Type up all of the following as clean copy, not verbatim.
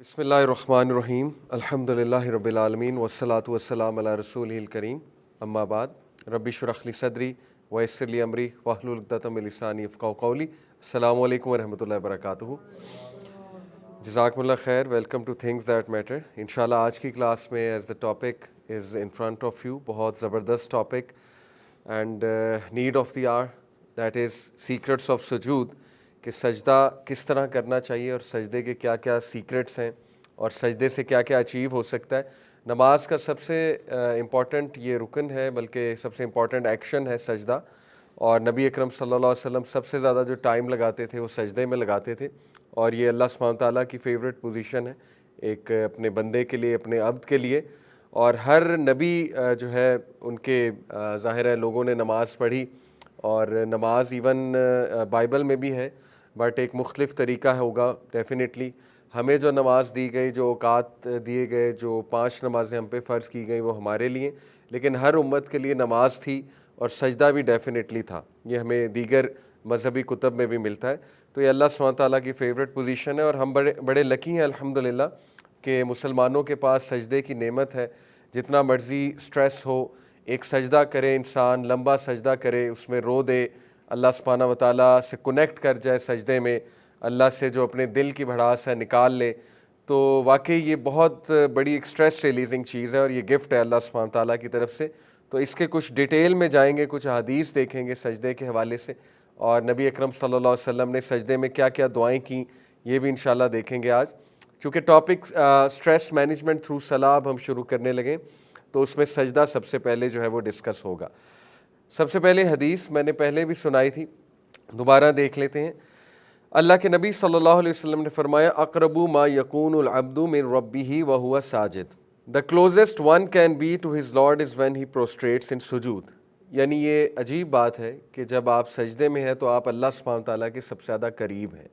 بسم اللہ الرحمن الرحیم الحمدللہ رب العالمین والصلاة والسلام علی رسولہ الکریم اما بعد رب اشرح لی صدری ویسر لی امری واحلل عقدۃ من لسانی یفقہوا قولی۔ السلام علیکم ورحمۃ اللہ وبرکاتہ۔ جزاکم اللہ خیر۔ Welcome to things that matter. انشاءاللہ آج کی کلاس میں as the topic is in front of you, بہت زبردست topic and need of the hour, that is secrets of سجود، کہ سجدہ کس طرح کرنا چاہیے اور سجدے کے کیا کیا سیکرٹس ہیں اور سجدے سے کیا کیا اچیو ہو سکتا ہے۔ نماز کا سب سے امپورٹنٹ یہ رکن ہے، بلکہ سب سے امپورٹنٹ ایکشن ہے سجدہ، اور نبی اکرم صلی اللہ علیہ وسلم سب سے زیادہ جو ٹائم لگاتے تھے وہ سجدے میں لگاتے تھے، اور یہ اللہ سبحانہ تعالیٰ کی فیوریٹ پوزیشن ہے ایک اپنے بندے کے لیے، اپنے عبد کے لیے۔ اور ہر نبی جو ہے ان کے ظاہر ہے لوگوں نے نماز پڑھی، اور نماز ایون بائبل میں بھی ہے، بٹ ایک مختلف طریقہ ہوگا ڈیفینیٹلی۔ ہمیں جو نماز دی گئی، جو اوقات دیے گئے، جو 5 نمازیں ہم پہ فرض کی گئیں وہ ہمارے لیے، لیکن ہر امت کے لیے نماز تھی اور سجدہ بھی ڈیفینیٹلی تھا۔ یہ ہمیں دیگر مذہبی کتب میں بھی ملتا ہے۔ تو یہ اللہ سبحانہ تعالیٰ کی فیوریٹ پوزیشن ہے، اور ہم بڑے لکی ہیں الحمدللہ کہ مسلمانوں کے پاس سجدے کی نعمت ہے۔ جتنا مرضی سٹریس ہو، ایک سجدہ کرے انسان، لمبا سجدہ کرے، اس میں رو دے، اللہ سبحانہ و تعالیٰ سے کنیکٹ کر جائے سجدے میں، اللہ سے جو اپنے دل کی بھڑاس ہے نکال لے، تو واقعی یہ بہت بڑی ایک اسٹریس ریلیزنگ چیز ہے، اور یہ گفٹ ہے اللہ سبحانہ تعالیٰ کی طرف سے۔ تو اس کے کچھ ڈیٹیل میں جائیں گے، کچھ احادیث دیکھیں گے سجدے کے حوالے سے، اور نبی اکرم صلی اللہ علیہ وسلم نے سجدے میں کیا کیا دعائیں کیں یہ بھی انشاءاللہ دیکھیں گے آج۔ چونکہ ٹاپک اسٹریس مینجمنٹ تھرو صلاح ہم شروع کرنے لگیں، تو اس میں سجدہ سب سے پہلے جو ہے وہ ڈسکس ہوگا۔ سب سے پہلے حدیث میں نے پہلے بھی سنائی تھی، دوبارہ دیکھ لیتے ہیں۔ اللہ کے نبی صلی اللہ علیہ وسلم نے فرمایا، اقرب ما یکون العبد من ربہ وہو Sajid, the closest one can be to his Lord is when he prostrates in سجود۔ یعنی یہ عجیب بات ہے کہ جب آپ سجدے میں ہیں تو آپ اللہ سبحانہ تعالیٰ کے سب سے زیادہ قریب ہیں۔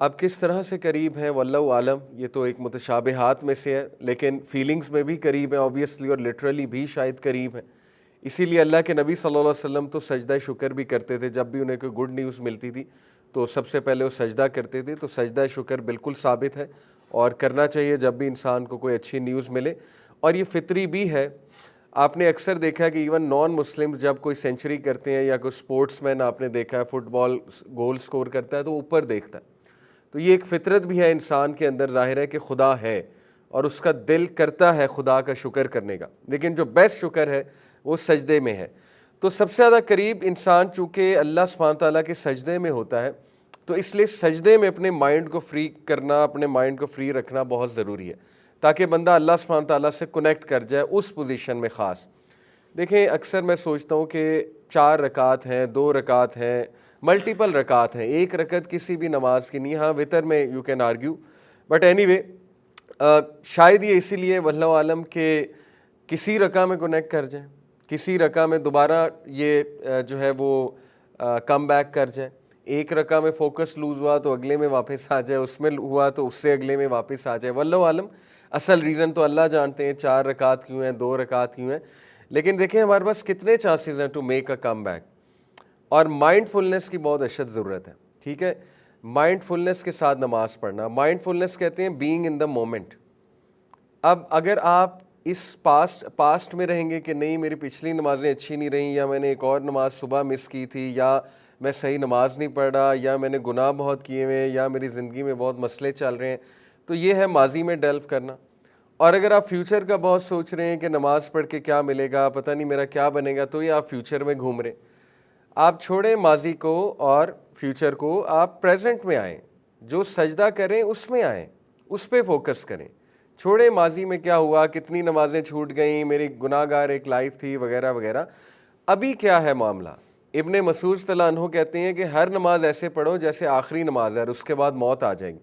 اب کس طرح سے قریب ہیں واللہ عالم، یہ تو ایک متشابہات میں سے ہے، لیکن فیلنگز میں بھی قریب ہیں آبویسلی، اور لٹرلی بھی شاید قریب ہیں۔ اسی لیے اللہ کے نبی صلی اللہ علیہ وسلم تو سجدہ شکر بھی کرتے تھے، جب بھی انہیں کوئی گڈ نیوز ملتی تھی تو سب سے پہلے وہ سجدہ کرتے تھے۔ تو سجدہ شکر بالکل ثابت ہے اور کرنا چاہیے جب بھی انسان کو کوئی اچھی نیوز ملے، اور یہ فطری بھی ہے۔ آپ نے اکثر دیکھا ہے کہ ایون نان مسلم جب کوئی سینچری کرتے ہیں، یا کوئی سپورٹس مین آپ نے دیکھا ہے فٹ بال گول سکور کرتا ہے تو اوپر دیکھتا ہے۔ تو یہ ایک فطرت بھی ہے انسان کے اندر، ظاہر ہے کہ خدا ہے اور اس کا دل کرتا ہے خدا کا شکر کرنے کا، لیکن جو بیسٹ شکر ہے وہ سجدے میں ہے۔ تو سب سے زیادہ قریب انسان چونکہ اللہ سبحانہ تعالیٰ کے سجدے میں ہوتا ہے، تو اس لیے سجدے میں اپنے مائنڈ کو فری کرنا، اپنے مائنڈ کو فری رکھنا بہت ضروری ہے، تاکہ بندہ اللہ سبحانہ تعالیٰ سے کنیکٹ کر جائے اس پوزیشن میں خاص۔ دیکھیں اکثر میں سوچتا ہوں کہ 4 رکعت ہیں، 2 رکعت ہیں، ملٹیپل رکعت ہیں، ایک رکعت کسی بھی نماز کی نہیں۔ ہاں وتر میں you can argue, but any way شاید یہ اسی لیے واللہ عالم کہ کسی رکعت میں کنیکٹ کر جائیں، کسی رکعت میں دوبارہ یہ جو ہے وہ کم بیک کر جائیں۔ ایک رکعت میں فوکس لوز ہوا تو اگلے میں واپس آ جائے، اس میں ہوا تو اس سے اگلے میں واپس آ جائے۔ واللہ عالم، اصل ریزن تو اللہ جانتے ہیں 4 رکعت کیوں ہیں، 2 رکعت کیوں ہیں، لیکن دیکھیں ہمارے پاس کتنے چانسز ہیں to make a comeback. اور مائنڈ فلنس کی بہت اشد ضرورت ہے، ٹھیک ہے؟ مائنڈ فلنس کے ساتھ نماز پڑھنا، مائنڈ فلنس کہتے ہیں بینگ ان دا مومنٹ۔ اب اگر آپ اس پاسٹ میں رہیں گے کہ نہیں میری پچھلی نمازیں اچھی نہیں رہیں، یا میں نے ایک اور نماز صبح مس کی تھی، یا میں صحیح نماز نہیں پڑھ رہا، یا میں نے گناہ بہت کیے ہوئے، یا میری زندگی میں بہت مسئلے چل رہے ہیں، تو یہ ہے ماضی میں ڈیلو کرنا۔ اور اگر آپ فیوچر کا بہت سوچ رہے ہیں کہ نماز پڑھ کے کیا ملے گا، پتہ نہیں میرا کیا بنے گا، تو یہ آپ فیوچر میں گھوم رہے ہیں۔ آپ چھوڑیں ماضی کو اور فیوچر کو، آپ پریزنٹ میں آئیں، جو سجدہ کریں اس میں آئیں، اس پہ فوکس کریں۔ چھوڑیں ماضی میں کیا ہوا، کتنی نمازیں چھوٹ گئیں، میری گناہ گار ایک لائف تھی وغیرہ وغیرہ۔ ابھی کیا ہے معاملہ؟ ابن مسعود رضی اللہ عنہ کہتے ہیں کہ ہر نماز ایسے پڑھو جیسے آخری نماز ہے، اور اس کے بعد موت آ جائے گی۔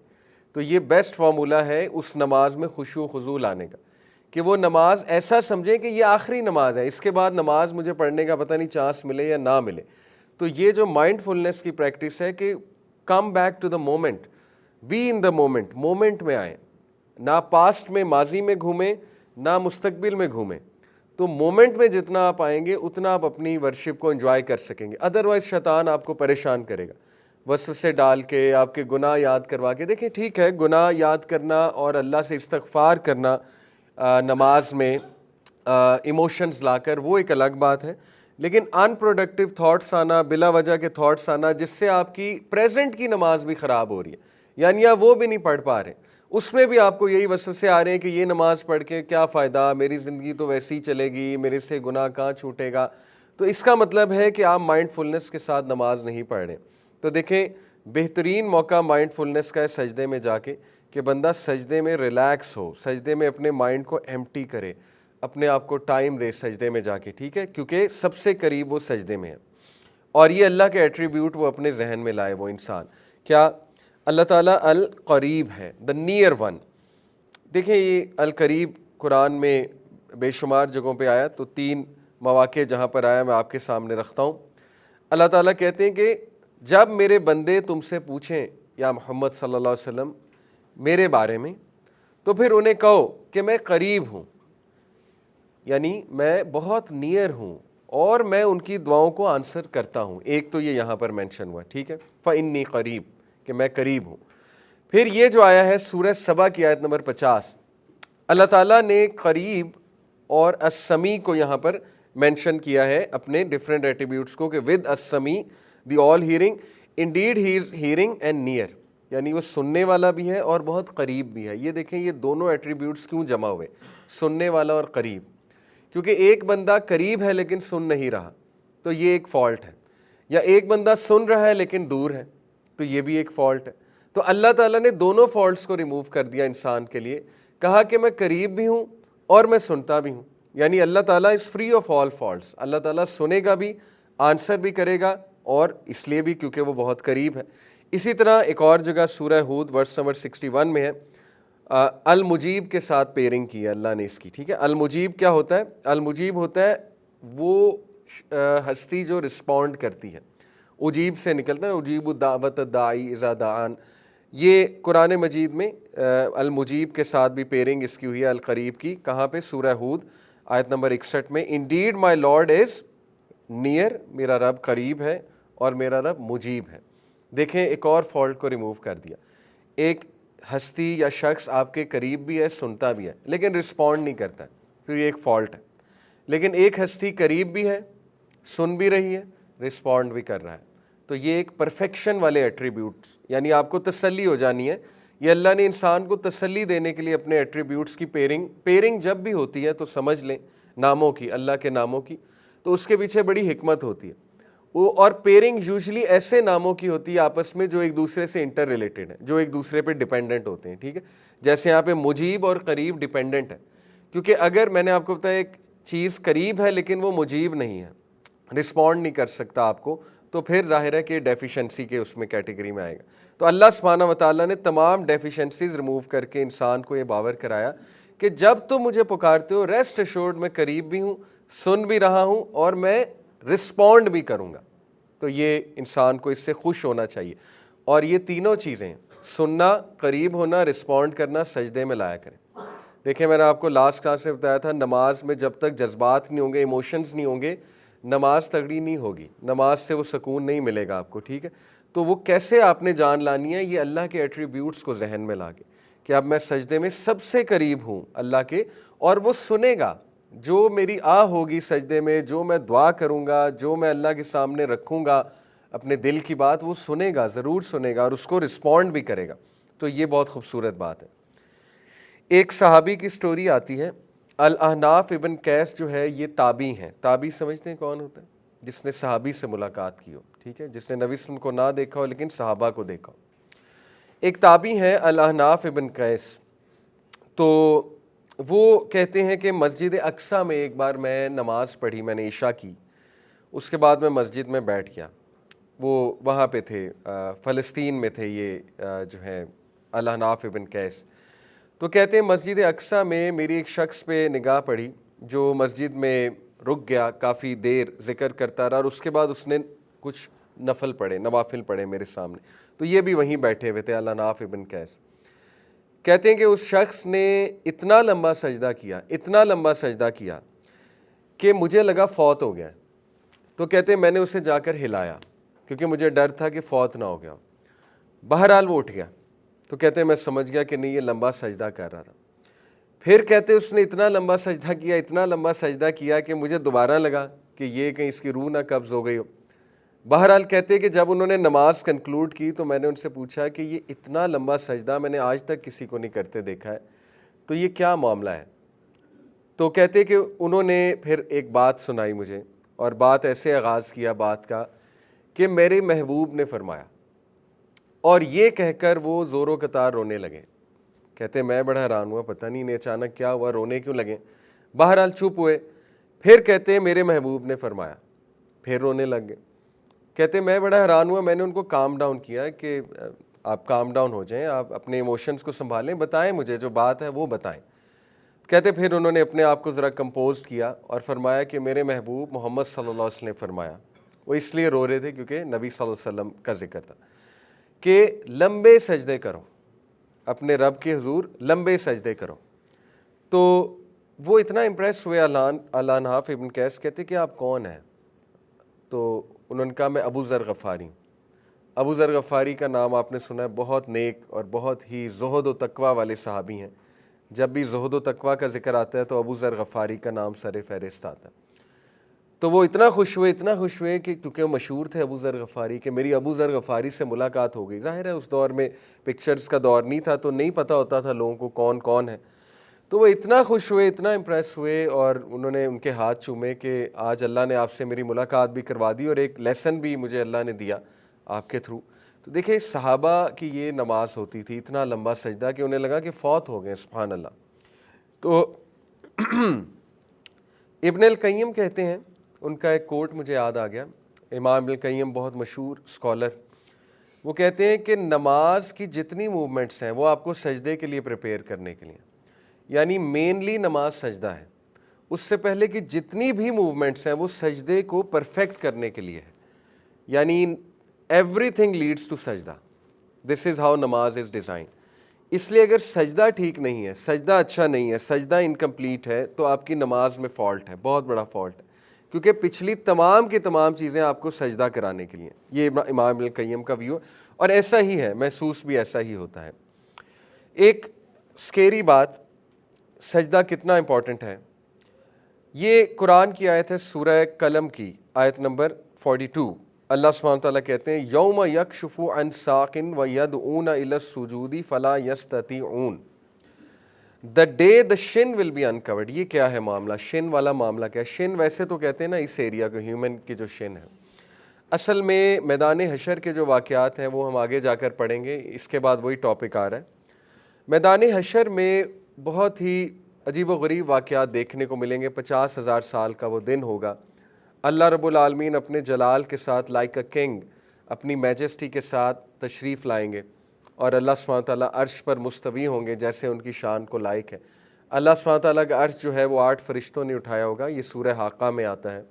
تو یہ بیسٹ فارمولہ ہے اس نماز میں خشوع و خضوع لانے کا، کہ وہ نماز ایسا سمجھیں کہ یہ آخری نماز ہے، اس کے بعد نماز مجھے پڑھنے کا پتہ نہیں چانس ملے یا نہ ملے۔ تو یہ جو مائنڈ فلنس کی پریکٹس ہے کہ come back to the moment, be in the moment, moment میں آئیں، نہ پاسٹ میں ماضی میں گھومیں، نہ مستقبل میں گھومیں۔ تو مومنٹ میں جتنا آپ آئیں گے اتنا آپ اپنی ورشپ کو انجوائے کر سکیں گے، ادروائز شیطان آپ کو پریشان کرے گا۔ وسوسے ڈال کے، آپ کے گناہ یاد کروا کے. دیکھیں ٹھیک ہے، گناہ یاد کرنا اور اللہ سے استغفار کرنا نماز میں ایموشنز لا کر، وہ ایک الگ بات ہے. لیکن ان پروڈکٹیو تھاٹس آنا، بلا وجہ کے تھاٹس آنا جس سے آپ کی پریزنٹ کی نماز بھی خراب ہو رہی ہے، یعنی آپ وہ بھی نہیں پڑھ پا رہے، اس میں بھی آپ کو یہی وسوسے آ رہے ہیں کہ یہ نماز پڑھ کے کیا فائدہ، میری زندگی تو ویسے ہی چلے گی، میرے سے گناہ کہاں چھوٹے گا. تو اس کا مطلب ہے کہ آپ مائنڈ فلنس کے ساتھ نماز نہیں پڑھ رہے. تو دیکھیں بہترین موقع مائنڈ فلنس کا ہے سجدے میں جا کے، کہ بندہ سجدے میں ریلیکس ہو، سجدے میں اپنے مائنڈ کو ایمٹی کرے، اپنے آپ کو ٹائم دے سجدے میں جا کے. ٹھیک ہے، کیونکہ سب سے قریب وہ سجدے میں ہے، اور یہ اللہ کے ایٹریبیوٹ وہ اپنے ذہن میں لائے وہ انسان. کیا؟ اللہ تعالیٰ القریب ہے، دا نیئر ون. دیکھیں یہ القریب قرآن میں بے شمار جگہوں پہ آیا، تو 3 مواقع جہاں پر آیا میں آپ کے سامنے رکھتا ہوں. اللہ تعالیٰ کہتے ہیں کہ جب میرے بندے تم سے پوچھیں یا محمد صلی اللہ علیہ وسلم میرے بارے میں، تو پھر انہیں کہو کہ میں قریب ہوں، یعنی میں بہت نیئر ہوں اور میں ان کی دعاؤں کو آنسر کرتا ہوں. ایک تو یہ یہاں پر مینشن ہوا، ٹھیک ہے، فَإِنِّي قریب، کہ میں قریب ہوں. پھر یہ جو آیا ہے سورہ سبا کی آیت نمبر 50، اللہ تعالیٰ نے قریب اور السمیع کو یہاں پر مینشن کیا ہے اپنے ڈفرینٹ ایٹریبیوٹس کو، کہ ود السمیع the all hearing indeed he is hearing and near, یعنی وہ سننے والا بھی ہے اور بہت قریب بھی ہے. یہ دیکھیں یہ دونوں ایٹریبیوٹس کیوں جمع ہوئے، سننے والا اور قریب؟ کیونکہ ایک بندہ قریب ہے لیکن سن نہیں رہا، تو یہ ایک فالٹ ہے. یا ایک بندہ سن رہا ہے لیکن دور ہے، تو یہ بھی ایک فالٹ ہے. تو اللہ تعالیٰ نے دونوں فالٹس کو ریموو کر دیا انسان کے لیے، کہا کہ میں قریب بھی ہوں اور میں سنتا بھی ہوں. یعنی اللہ تعالیٰ is free of all faults. اللہ تعالیٰ سنے گا بھی، آنسر بھی کرے گا، اور اس لیے بھی کیونکہ وہ بہت قریب ہے. اسی طرح ایک اور جگہ سورہ ہود ورس نمبر 61 میں ہے، المجیب کے ساتھ پیرنگ کی ہے اللہ نے اس کی. ٹھیک ہے، المجیب کیا ہوتا ہے؟ المجیب ہوتا ہے وہ ہستی جو رسپونڈ کرتی ہے، اجیب سے نکلتا ہے، اجیب الدعوت الداعی اذا دعان. یہ قرآن مجید میں المجیب کے ساتھ بھی پیرنگ اس کی ہوئی ہے القریب کی. کہاں پہ؟ سورہ ہود آیت نمبر 61 میں، indeed my lord is near, میرا رب قریب ہے اور میرا رب مجیب ہے. دیکھیں ایک اور فالٹ کو ریموو کر دیا. ایک ہستی یا شخص آپ کے قریب بھی ہے، سنتا بھی ہے، لیکن رسپونڈ نہیں کرتا، تو یہ ایک فالٹ ہے. لیکن ایک ہستی قریب بھی ہے، سن بھی رہی ہے، رسپونڈ بھی کر رہا ہے. تو یہ ایک پرفیکشن والے ایٹریبیوٹس، یعنی آپ کو تسلی ہو جانی ہے. یہ اللہ نے انسان کو تسلی دینے کے لیے اپنے ایٹریبیوٹس کی پیرنگ جب بھی ہوتی ہے تو سمجھ لیں ناموں کی، اللہ کے ناموں کی، تو اس کے پیچھے بڑی حکمت ہوتی ہے. اور پیرنگ یوزلی ایسے ناموں کی ہوتی ہے آپس میں جو ایک دوسرے سے انٹر ریلیٹڈ ہیں، جو ایک دوسرے پہ ڈیپینڈنٹ ہوتے ہیں. ٹھیک ہے، جیسے یہاں پہ مجیب اور قریب ڈیپینڈنٹ ہے، کیونکہ اگر میں نے آپ کو بتایا ایک چیز قریب ہے لیکن وہ مجیب نہیں ہے، رسپونڈ نہیں کر سکتا آپ کو، تو پھر ظاہر ہے کہ ڈیفیشنسی کے اس میں کیٹیگری میں آئے گا. تو اللہ سبحانہ و تعالیٰ نے تمام ڈیفیشنسیز ریموو کر کے انسان کو یہ باور کرایا کہ جب تم مجھے پکارتے ہو، ریسٹ ایشورڈ میں قریب بھی ہوں، سن بھی رہا ہوں اور میں رسپونڈ بھی کروں گا. تو یہ انسان کو اس سے خوش ہونا چاہیے. اور یہ تینوں چیزیں، سننا، قریب ہونا، رسپونڈ کرنا، سجدے میں لایا کریں. دیکھیں میں نے آپ کو لاسٹ کلاس میں بتایا تھا، نماز میں جب تک جذبات نہیں ہوں گے، ایموشنز نہیں ہوں گے، نماز تگڑی نہیں ہوگی، نماز سے وہ سکون نہیں ملے گا آپ کو. ٹھیک ہے، تو وہ کیسے آپ نے جان لانی ہے؟ یہ اللہ کے ایٹریبیوٹس کو ذہن میں لا کے، کہ اب میں سجدے میں سب سے قریب ہوں اللہ کے، اور وہ سنے گا جو میری ہوگی سجدے میں، جو میں دعا کروں گا، جو میں اللہ کے سامنے رکھوں گا اپنے دل کی بات، وہ سنے گا، ضرور سنے گا، اور اس کو رسپونڈ بھی کرے گا. تو یہ بہت خوبصورت بات ہے. ایک صحابی کی سٹوری آتی ہے، الاحناف ابن قیس جو ہے یہ تابعی ہیں. تابعی سمجھتے ہیں کون ہوتا ہے؟ جس نے صحابی سے ملاقات کی ہو. ٹھیک ہے، جس نے نبی صلی اللہ علیہ وسلم کو نہ دیکھا ہو لیکن صحابہ کو دیکھا ہو. ایک تابعی ہے الاحناف ابن قیس. تو وہ کہتے ہیں کہ مسجد اقصیٰ میں ایک بار میں نماز پڑھی، میں نے عشاء کی، اس کے بعد میں مسجد میں بیٹھ گیا. وہ وہاں پہ تھے، فلسطین میں تھے یہ جو ہے الاحناف ابن قیس. تو کہتے ہیں مسجد اقصیٰ میں میری ایک شخص پہ نگاہ پڑی جو مسجد میں رک گیا، کافی دیر ذکر کرتا رہا، اور اس کے بعد اس نے کچھ نوافل پڑھے میرے سامنے. تو یہ بھی وہیں بیٹھے ہوئے تھے الاحناف ابن قیس. کہتے ہیں کہ اس شخص نے اتنا لمبا سجدہ کیا کہ مجھے لگا فوت ہو گیا. تو کہتے ہیں میں نے اسے جا کر ہلایا کیونکہ مجھے ڈر تھا کہ فوت نہ ہو گیا. بہرحال وہ اٹھ گیا. تو کہتے ہیں میں سمجھ گیا کہ نہیں یہ لمبا سجدہ کر رہا تھا. پھر کہتے اس نے اتنا لمبا سجدہ کیا کہ مجھے دوبارہ لگا کہ یہ کہیں اس کی روح نہ قبض ہو گئی ہو. بہرحال کہتے کہ جب انہوں نے نماز کنکلوڈ کی تو میں نے ان سے پوچھا کہ یہ اتنا لمبا سجدہ میں نے آج تک کسی کو نہیں کرتے دیکھا ہے, تو یہ کیا معاملہ ہے؟ تو کہتے کہ انہوں نے پھر ایک بات سنائی مجھے, اور بات ایسے آغاز کیا بات کا کہ میرے محبوب نے فرمایا, اور یہ کہہ کر وہ زور و قطار رونے لگے. کہتے میں بڑا حیران ہوا, پتہ نہیں انہیں اچانک کیا ہوا, رونے کیوں لگے. بہرحال چپ ہوئے. پھر کہتے میرے محبوب نے فرمایا, پھر رونے لگ گئے. کہتے میں بڑا حیران ہوا, میں نے ان کو کام ڈاؤن کیا کہ آپ کام ڈاؤن ہو جائیں, آپ اپنے ایموشنز کو سنبھالیں, بتائیں مجھے جو بات ہے وہ بتائیں. کہتے پھر انہوں نے اپنے آپ کو ذرا کمپوز کیا اور فرمایا کہ میرے محبوب محمد صلی اللہ علیہ وسلم نے فرمایا. وہ اس لیے رو رہے تھے کیونکہ نبی صلی اللہ علیہ وسلم کا ذکر تھا کہ لمبے سجدے کرو, اپنے رب کے حضور لمبے سجدے کرو. تو وہ اتنا امپریس ہوئے. علانحاف ابن قیس کہتے کہ آپ کون ہیں؟ تو انہوں نے کہا میں ابو ذر غفاری. ابو ذر غفاری کا نام آپ نے سنا ہے, بہت نیک اور بہت ہی زہد و تقوی والے صحابی ہیں. جب بھی زہد و تقوی کا ذکر آتا ہے تو ابو ذر غفاری کا نام سر فہرست آتا ہے. تو وہ اتنا خوش ہوئے کہ کیونکہ وہ مشہور تھے ابو ذر غفاری کہ میری ابو ذر غفاری سے ملاقات ہو گئی. ظاہر ہے اس دور میں پکچرز کا دور نہیں تھا, تو نہیں پتہ ہوتا تھا لوگوں کو کون کون ہے. تو وہ اتنا خوش ہوئے, اتنا امپریس ہوئے, اور انہوں نے ان کے ہاتھ چومے کہ آج اللہ نے آپ سے میری ملاقات بھی کروا دی اور ایک لیسن بھی مجھے اللہ نے دیا آپ کے تھرو. تو دیکھیں صحابہ کی یہ نماز ہوتی تھی, اتنا لمبا سجدہ کہ انہیں لگا کہ فوت ہو گئے, سبحان اللہ. تو ابن القیم کہتے ہیں, ان کا ایک کوٹ مجھے یاد آ گیا, امام ابن القیم بہت مشہور اسکالر, وہ کہتے ہیں کہ نماز کی جتنی موومنٹس ہیں وہ آپ کو سجدے کے لیے پریپیئر کرنے کے لیے, یعنی مینلی نماز سجدہ ہے. اس سے پہلے کی جتنی بھی موومنٹس ہیں وہ سجدے کو پرفیکٹ کرنے کے لیے ہے, یعنی ایوری تھنگ لیڈس ٹو سجدہ. دس از ہاؤ نماز از ڈیزائن. اس لیے اگر سجدہ ٹھیک نہیں ہے, سجدہ اچھا نہیں ہے, سجدہ انکمپلیٹ ہے, تو آپ کی نماز میں فالٹ ہے, بہت بڑا فالٹ ہے, کیونکہ پچھلی تمام کی تمام چیزیں آپ کو سجدہ کرانے کے لیے. یہ امام ابن القیم کا ویو, اور ایسا ہی ہے, محسوس بھی ایسا ہی ہوتا ہے. ایک سکیری بات, سجدہ کتنا امپورٹنٹ ہے. یہ قرآن کی آیت ہے سورہ قلم کی آیت نمبر 42. اللہ سبحانہ وتعالیٰ کہتے ہیں یوم یکشف عن ساق ویدعون الی السجود فلا یستطیعون. The day the shin will be uncovered. یہ کیا ہے معاملہ, شن والا معاملہ کیا ہے؟ شن ویسے تو کہتے ہیں نا اس ایریا کو, ہیومن کی جو شن ہے, اصل میں میدان حشر کے جو واقعات ہیں وہ ہم آگے جا کر پڑھیں گے, اس کے بعد وہی ٹاپک آ رہا ہے. میدان حشر میں بہت ہی عجیب و غریب واقعات دیکھنے کو ملیں گے. 50,000 سال کا وہ دن ہوگا. اللہ رب العالمین اپنے جلال کے ساتھ لائک اے کنگ, اپنی میجسٹی کے ساتھ تشریف لائیں گے, اور اللہ سبحانہ تعالیٰ عرش پر مستوی ہوں گے جیسے ان کی شان کو لائق ہے. اللہ سبحانہ تعالیٰ کا عرش جو ہے وہ 8 فرشتوں نے اٹھایا ہوگا. یہ سورہ حاقہ میں آتا ہے.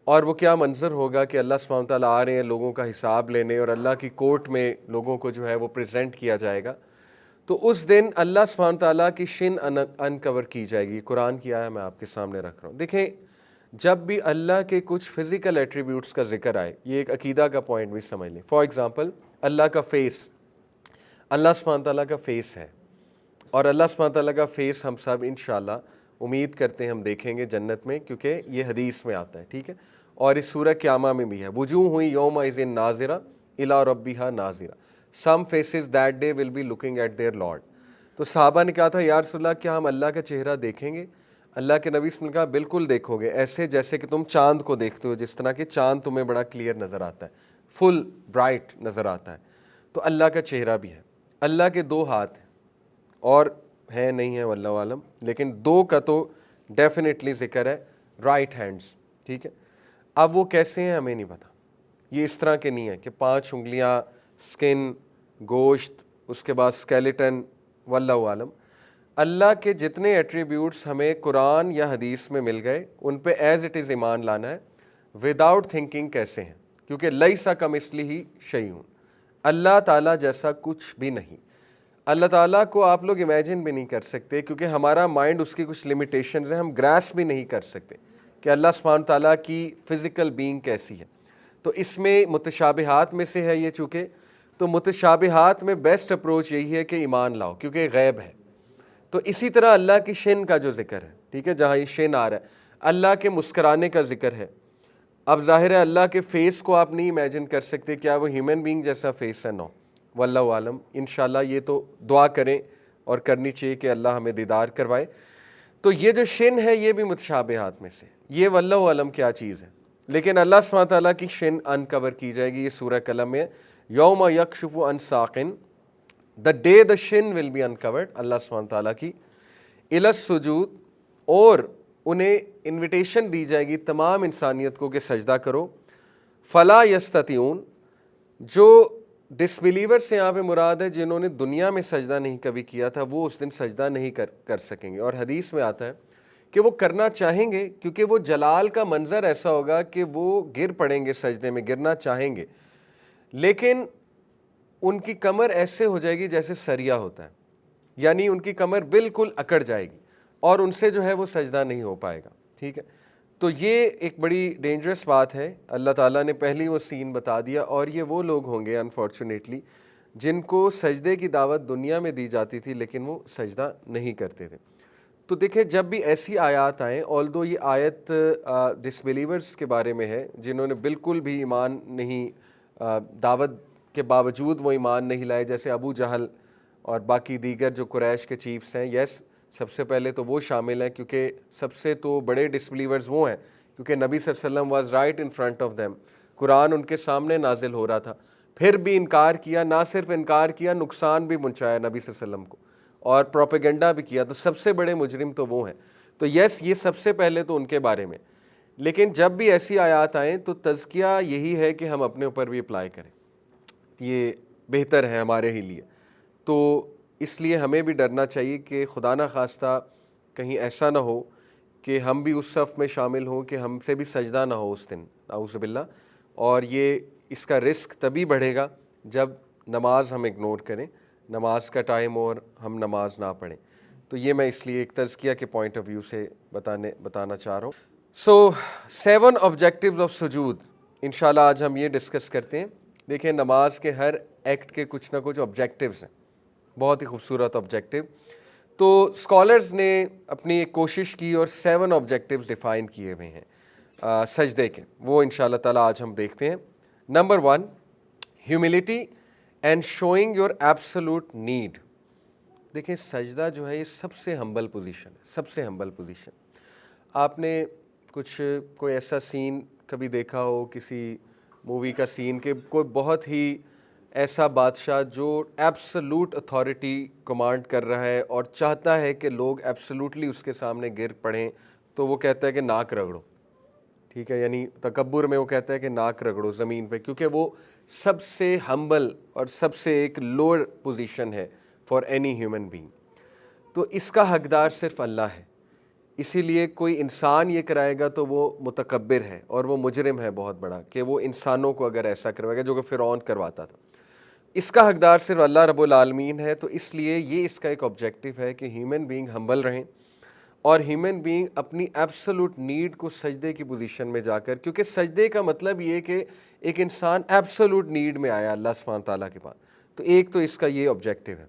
اور وہ کیا منظر ہوگا کہ اللہ سبحانہ تعالیٰ آ رہے ہیں لوگوں کا حساب لینے, اور اللہ کی کورٹ میں لوگوں کو جو ہے وہ پریزنٹ کیا جائے گا. تو اس دن اللہ سبحانہ تعالیٰ کی شن انکور کی جائے گی. قرآن کی آیا میں آپ کے سامنے رکھ رہا ہوں. دیکھیں جب بھی اللہ کے کچھ فزیکل ایٹریبیوٹس کا ذکر آئے, یہ ایک عقیدہ کا پوائنٹ بھی سمجھ لیں. فار ایگزامپل اللہ کا فیس, اللہ سبحانہ تعالیٰ کا فیس ہے, اور اللہ سبحانہ تعالیٰ کا فیس ہم سب انشاءاللہ امید کرتے ہیں ہم دیکھیں گے جنت میں, کیونکہ یہ حدیث میں آتا ہے, ٹھیک ہے. اور اس سورہ قیامہ میں بھی ہے, وجوہ ہوئی یومئذ ناظرہ الی ربہا ناظرہ, some faces that day will be looking at their lord. تو صحابہ نے کہا تھا یا رسول اللہ کیا ہم اللہ کا چہرہ دیکھیں گے؟ اللہ کے نبی صلی اللہ علیہ وسلم نے کہا بالکل دیکھو گے, ایسے جیسے کہ تم چاند کو دیکھتے ہو, جس طرح کہ چاند تمہیں بڑا کلیئر نظر آتا ہے, فل برائٹ نظر آتا ہے. تو اللہ کا چہرہ بھی ہے. اللہ کے 2 ہاتھ ہیں, اور ہیں نہیں ہیں واللہ عالم, لیکن 2 کا تو ڈیفینیٹلی ذکر ہے, رائٹ ہینڈز, ٹھیک ہے. اب وہ کیسے ہیں ہمیں نہیں پتا. یہ اس طرح کے نہیں ہے کہ 5 انگلیاں, سکن, گوشت, اس کے بعد اسکیلیٹن, واللہ عالم. اللہ کے جتنے ایٹریبیوٹس ہمیں قرآن یا حدیث میں مل گئے ان پہ ایز اٹ از ایمان لانا ہے, وداؤٹ تھنکنگ کیسے ہیں, کیونکہ لیسا کمثلہ شیء, اللہ تعالیٰ جیسا کچھ بھی نہیں. اللہ تعالیٰ کو آپ لوگ امیجن بھی نہیں کر سکتے, کیونکہ ہمارا مائنڈ اس کی کچھ لمیٹیشنز ہیں, ہم گراس بھی نہیں کر سکتے کہ اللہ سبحانہ تعالیٰ کی فزیکل بینگ کیسی ہے. تو اس میں متشابہات میں سے ہے یہ چونکہ، تو متشابہات میں بیسٹ اپروچ یہی ہے کہ ایمان لاؤ کیونکہ غیب ہے۔ تو اسی طرح اللہ کی شن کا جو ذکر ہے، ٹھیک ہے، جہاں یہ شن آ رہا ہے، اللہ کے مسکرانے کا ذکر ہے۔ اب ظاہر ہے اللہ کے فیس کو آپ نہیں امیجن کر سکتے، کیا وہ ہیومن بینگ جیسا فیس ہے؟ نو، واللہ عالم۔ انشاءاللہ یہ تو دعا کریں اور کرنی چاہیے کہ اللہ ہمیں دیدار کروائے۔ تو یہ جو شن ہے یہ بھی متشابہات میں سے، یہ واللہ عالم کیا چیز ہے، لیکن اللہ سبحانہ تعالیٰ کی شن انکور کی جائے گی۔ یہ سورہ قلم میں یوم یکشف عن ساق، the day the shin will be uncovered، اللہ سبحانہ تعالیٰ کی الی السجود، اور انہیں انویٹیشن دی جائے گی تمام انسانیت کو کہ سجدہ کرو۔ فلا یستطیعون، جو ڈس بلیور سے یہاں پہ مراد ہے جنہوں نے دنیا میں سجدہ نہیں کبھی کیا تھا، وہ اس دن سجدہ نہیں کر سکیں گے۔ اور حدیث میں آتا ہے کہ وہ کرنا چاہیں گے کیونکہ وہ جلال کا منظر ایسا ہوگا کہ وہ گر پڑیں گے سجدے میں، گرنا چاہیں گے، لیکن ان کی کمر ایسے ہو جائے گی جیسے سریا ہوتا ہے، یعنی ان کی کمر بالکل اکڑ جائے گی اور ان سے جو ہے وہ سجدہ نہیں ہو پائے گا، ٹھیک ہے۔ تو یہ ایک بڑی ڈینجرس بات ہے، اللہ تعالیٰ نے پہلی وہ سین بتا دیا، اور یہ وہ لوگ ہوں گے انفارچونیٹلی جن کو سجدے کی دعوت دنیا میں دی جاتی تھی لیکن وہ سجدہ نہیں کرتے تھے۔ تو دیکھیں جب بھی ایسی آیات آئیں، آلدو یہ آیت ڈس بلیورز کے بارے میں ہے جنہوں نے بالکل بھی ایمان نہیں، دعوت کے باوجود وہ ایمان نہیں لائے، جیسے ابو جہل اور باقی دیگر جو قریش کے چیفز ہیں، یس سب سے پہلے تو وہ شامل ہیں کیونکہ سب سے تو بڑے ڈس بلیورز وہ ہیں، کیونکہ نبی صلی اللہ علیہ وسلم was right in front of them, قرآن ان کے سامنے نازل ہو رہا تھا، پھر بھی انکار کیا، نہ صرف انکار کیا، نقصان بھی پہنچایا نبی صلی اللہ علیہ وسلم کو اور پروپیگنڈا بھی کیا، تو سب سے بڑے مجرم تو وہ ہیں۔ تو یس یہ سب سے پہلے تو ان کے بارے میں، لیکن جب بھی ایسی آیات آئیں تو تزکیہ یہی ہے کہ ہم اپنے اوپر بھی اپلائی کریں، یہ بہتر ہے ہمارے ہی لیے۔ تو اس لیے ہمیں بھی ڈرنا چاہیے کہ خدا نہ خواستہ کہیں ایسا نہ ہو کہ ہم بھی اس صف میں شامل ہوں کہ ہم سے بھی سجدہ نہ ہو اس دن، اعوذ باللہ۔ اور یہ اس کا رسک تبھی بڑھے گا جب نماز ہم اگنور کریں، نماز کا ٹائم اور ہم نماز نہ پڑھیں۔ تو یہ میں اس لیے ایک تزکیہ کے پوائنٹ آف ویو سے بتانا چاہ رہا ہوں۔ سو 7 آبجیکٹیوز آف سجود، انشاءاللہ آج ہم یہ ڈسکس کرتے ہیں۔ دیکھیں نماز کے ہر ایکٹ کے کچھ نہ کچھ آبجیکٹیوز ہیں، بہت ہی خوبصورت آبجیکٹیو۔ تو اسکالرز نے اپنی ایک کوشش کی اور 7 آبجیکٹیوز ڈیفائن کیے ہوئے ہیں سجدے کے، وہ انشاءاللہ تعالیٰ آج ہم دیکھتے ہیں۔ Number 1، humility and showing your absolute need. دیکھیں سجدہ جو ہے یہ سب سے ہمبل پوزیشن ہے، سب سے ہمبل پوزیشن۔ آپ نے کوئی ایسا سین کبھی دیکھا ہو کسی مووی کا سین کہ کوئی بہت ہی ایسا بادشاہ جو ایبسولوٹ اتھارٹی کمانڈ کر رہا ہے اور چاہتا ہے کہ لوگ ایبسولوٹلی اس کے سامنے گر پڑیں، تو وہ کہتا ہے کہ ناک رگڑو، ٹھیک ہے، یعنی تکبر میں وہ کہتا ہے کہ ناک رگڑو زمین پہ، کیونکہ وہ سب سے ہمبل اور سب سے ایک لوور پوزیشن ہے فار اینی ہیومن بینگ۔ تو اس کا حقدار صرف اللہ ہے، اسی لیے کوئی انسان یہ کرائے گا تو وہ متکبر ہے اور وہ مجرم ہے بہت بڑا، کہ وہ انسانوں کو اگر ایسا کروائے گا جو کہ فرعون کرواتا تھا۔ اس کا حقدار صرف اللہ رب العالمین ہے۔ تو اس لیے یہ اس کا ایک آبجیکٹیو ہے کہ ہیومن بینگ ہمبل رہیں اور ہیومن بینگ اپنی ایبسولوٹ نیڈ کو سجدے کی پوزیشن میں جا کر، کیونکہ سجدے کا مطلب یہ کہ ایک انسان ایبسولوٹ نیڈ میں آیا اللہ سبحانہ تعالیٰ کے پاس۔ تو ایک تو اس کا یہ آبجیکٹیو ہے۔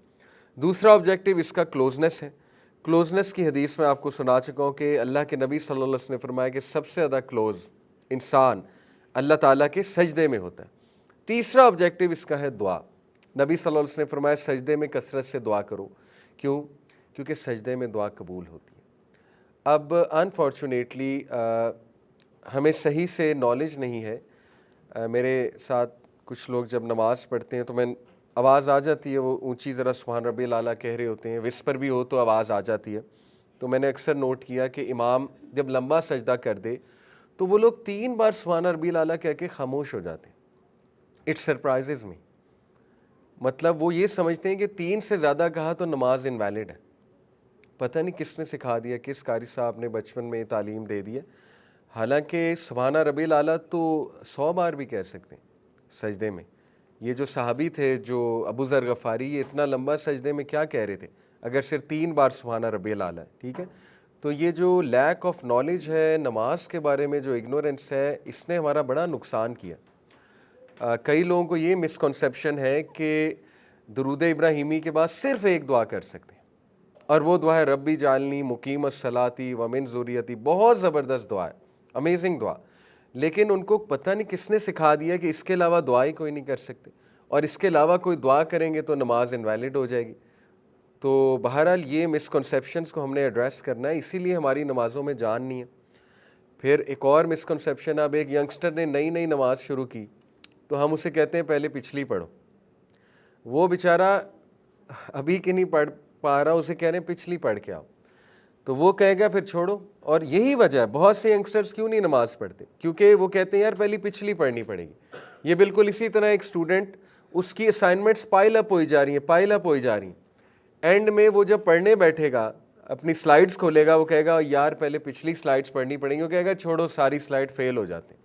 دوسرا آبجیکٹیو اس کا کلوزنس ہے۔ کلوزنس کی حدیث میں آپ کو سنا چکا ہوں کہ اللہ کے نبی صلی اللہ علیہ وسلم نے فرمایا کہ سب سے زیادہ کلوز انسان اللہ تعالیٰ کے سجدے میں ہوتا ہے۔ تیسرا آبجیکٹیو اس کا ہے دعا۔ نبی صلی اللہ علیہ وسلم نے فرمایا سجدے میں کثرت سے دعا کرو، کیوں؟ کیونکہ سجدے میں دعا قبول ہوتی ہے۔ اب انفارچونیٹلی ہمیں صحیح سے نالج نہیں ہے۔ میرے ساتھ کچھ لوگ جب نماز پڑھتے ہیں تو میں آواز آ جاتی ہے، وہ اونچی ذرا سبحان ربی الاعلیٰ کہہ رہے ہوتے ہیں، وسپر بھی ہو تو آواز آ جاتی ہے۔ تو میں نے اکثر نوٹ کیا کہ امام جب لمبا سجدہ کر دے تو وہ لوگ 3 بار سبحان ربی الاعلیٰ کہہ کے خاموش ہو جاتے ہیں۔ اٹ سرپرائزز می، مطلب وہ یہ سمجھتے ہیں کہ 3 سے زیادہ کہا تو نماز انویلڈ ہے۔ پتہ نہیں کس نے سکھا دیا، کس قاری صاحب نے بچپن میں تعلیم دے دی ہے، حالانکہ سبحان ربی الاعلیٰ تو 100 بار بھی کہہ سکتے ہیں سجدے میں۔ یہ جو صحابی تھے جو ابو ذر غفاری، یہ اتنا لمبا سجدے میں کیا کہہ رہے تھے اگر صرف 3 بار سبحان ربی الاعلیٰ ہے، ٹھیک ہے۔ تو یہ جو لیک آف نالج ہے نماز کے بارے میں، جو اگنورنس ہے، اس نے ہمارا بڑا نقصان کیا۔ کئی لوگوں کو یہ مسکنسیپشن ہے کہ درود ابراہیمی کے بعد صرف ایک دعا کر سکتے ہیں، اور وہ دعا ہے ربی جعلنی مقیم الصلاۃ ومن ذریتی. بہت زبردست دعا ہے، امیزنگ دعا، لیکن ان کو پتہ نہیں کس نے سکھا دیا کہ اس کے علاوہ دعا ہی کوئی نہیں کر سکتے، اور اس کے علاوہ کوئی دعا کریں گے تو نماز انویلڈ ہو جائے گی. تو بہرحال یہ مسکنسیپشنس کو ہم نے ایڈریس کرنا ہے، اسی لیے ہماری نمازوں میں جان نہیں ہے. پھر ایک اور مسکنسیپشن، اب ایک ینگسٹر نے نئی نماز شروع کی تو ہم اسے کہتے ہیں پہلے پچھلی پڑھو. وہ بیچارہ ابھی کی نہیں پڑھ پا رہا، اسے کہہ رہے ہیں پچھلی پڑھ کے آؤ، تو وہ کہے گا پھر چھوڑو. اور یہی وجہ ہے بہت سے ینگسٹرز کیوں نہیں نماز پڑھتے، کیونکہ وہ کہتے ہیں یار پہلی پچھلی پڑھنی پڑے گی. یہ بالکل اسی طرح ایک اسٹوڈنٹ، اس کی اسائنمنٹس پائل اپ ہوئی جا رہی ہیں، اینڈ میں وہ جب پڑھنے بیٹھے گا اپنی سلائڈز کھولے گا، وہ کہے گا یار پہلے پچھلی سلائڈز پڑھنی پڑیں گی، وہ کہے گا چھوڑو ساری سلائڈ فیل ہو جاتے ہیں.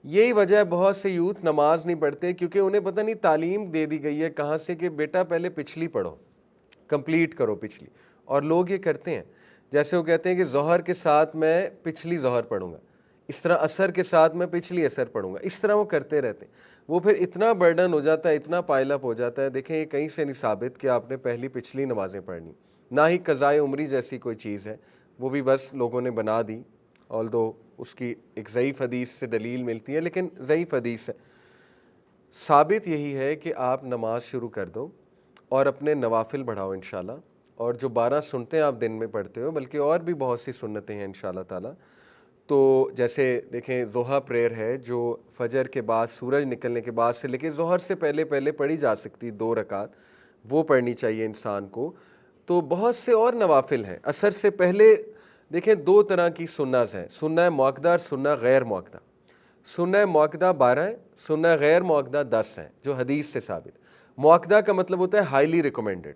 یہی وجہ ہے بہت سے یوتھ نماز نہیں پڑھتے، کیونکہ انہیں پتہ نہیں تعلیم دے دی گئی ہے کہاں سے کہ بیٹا پہلے پچھلی پڑھو، کمپلیٹ کرو پچھلی. اور لوگ یہ کرتے ہیں، جیسے وہ کہتے ہیں کہ ظہر کے ساتھ میں پچھلی ظہر پڑھوں گا، اس طرح عصر کے ساتھ میں پچھلی عصر پڑھوں گا، اس طرح وہ کرتے رہتے ہیں. وہ پھر اتنا برڈن ہو جاتا ہے، اتنا پائل اپ ہو جاتا ہے. دیکھیں یہ کہیں سے نہیں ثابت کہ آپ نے پہلی پچھلی نمازیں پڑھنی، نہ ہی قضائے عمری جیسی کوئی چیز ہے، وہ بھی بس لوگوں نے بنا دی، آلدو اس کی ایک ضعیف حدیث سے دلیل ملتی ہے، لیکن ضعیف حدیث ہے. ثابت یہی ہے کہ آپ نماز شروع کر دو اور اپنے نوافل بڑھاؤ انشاءاللہ. اور جو 12 سنتیں آپ دن میں پڑھتے ہو، بلکہ اور بھی بہت سی سنتیں ہیں انشاءاللہ تعالیٰ. تو جیسے دیکھیں ضحیٰ پریئر ہے جو فجر کے بعد سورج نکلنے کے بعد سے لے کے ظہر سے پہلے پڑھی جا سکتی 2 رکعت، وہ پڑھنی چاہیے انسان کو. تو بہت سے اور نوافل ہیں. عصر سے پہلے دیکھیں 2 طرح کی سنت ہیں، سنہ مؤکدہ اور سنہ غیر مؤکدہ. سنہ مؤکدہ 12 ہیں، سنہ غیر مؤکدہ 10 ہیں جو حدیث سے ثابت. مؤکدہ کا مطلب ہوتا ہے ہائیلی ریکمینڈڈ،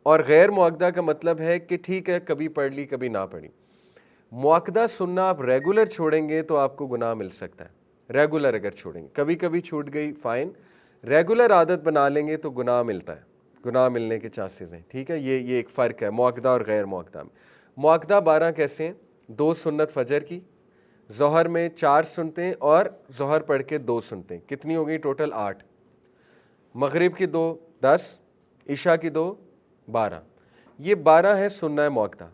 اور غیر مؤکدہ کا مطلب ہے کہ ٹھیک ہے کبھی پڑھ لی کبھی نہ پڑھی. مؤکدہ سننا آپ ریگولر چھوڑیں گے تو آپ کو گناہ مل سکتا ہے، ریگولر اگر چھوڑیں گے، کبھی کبھی چھوٹ گئی فائن، ریگولر عادت بنا لیں گے تو گناہ ملتا ہے، گناہ ملنے کے چانسز ہیں. ٹھیک ہے، یہ ایک فرق ہے مؤکدہ اور غیر مؤکدہ میں. مؤکدہ 12 کیسے ہیں؟ 2 سنت فجر کی، ظہر میں 4 سنتیں، اور ظہر پڑھ کے 2 سنتیں، کتنی ہو گئی ٹوٹل 8. مغرب کی 2 10، عشاء کی 2 12. یہ 12 ہے سنہ مؤکدہ.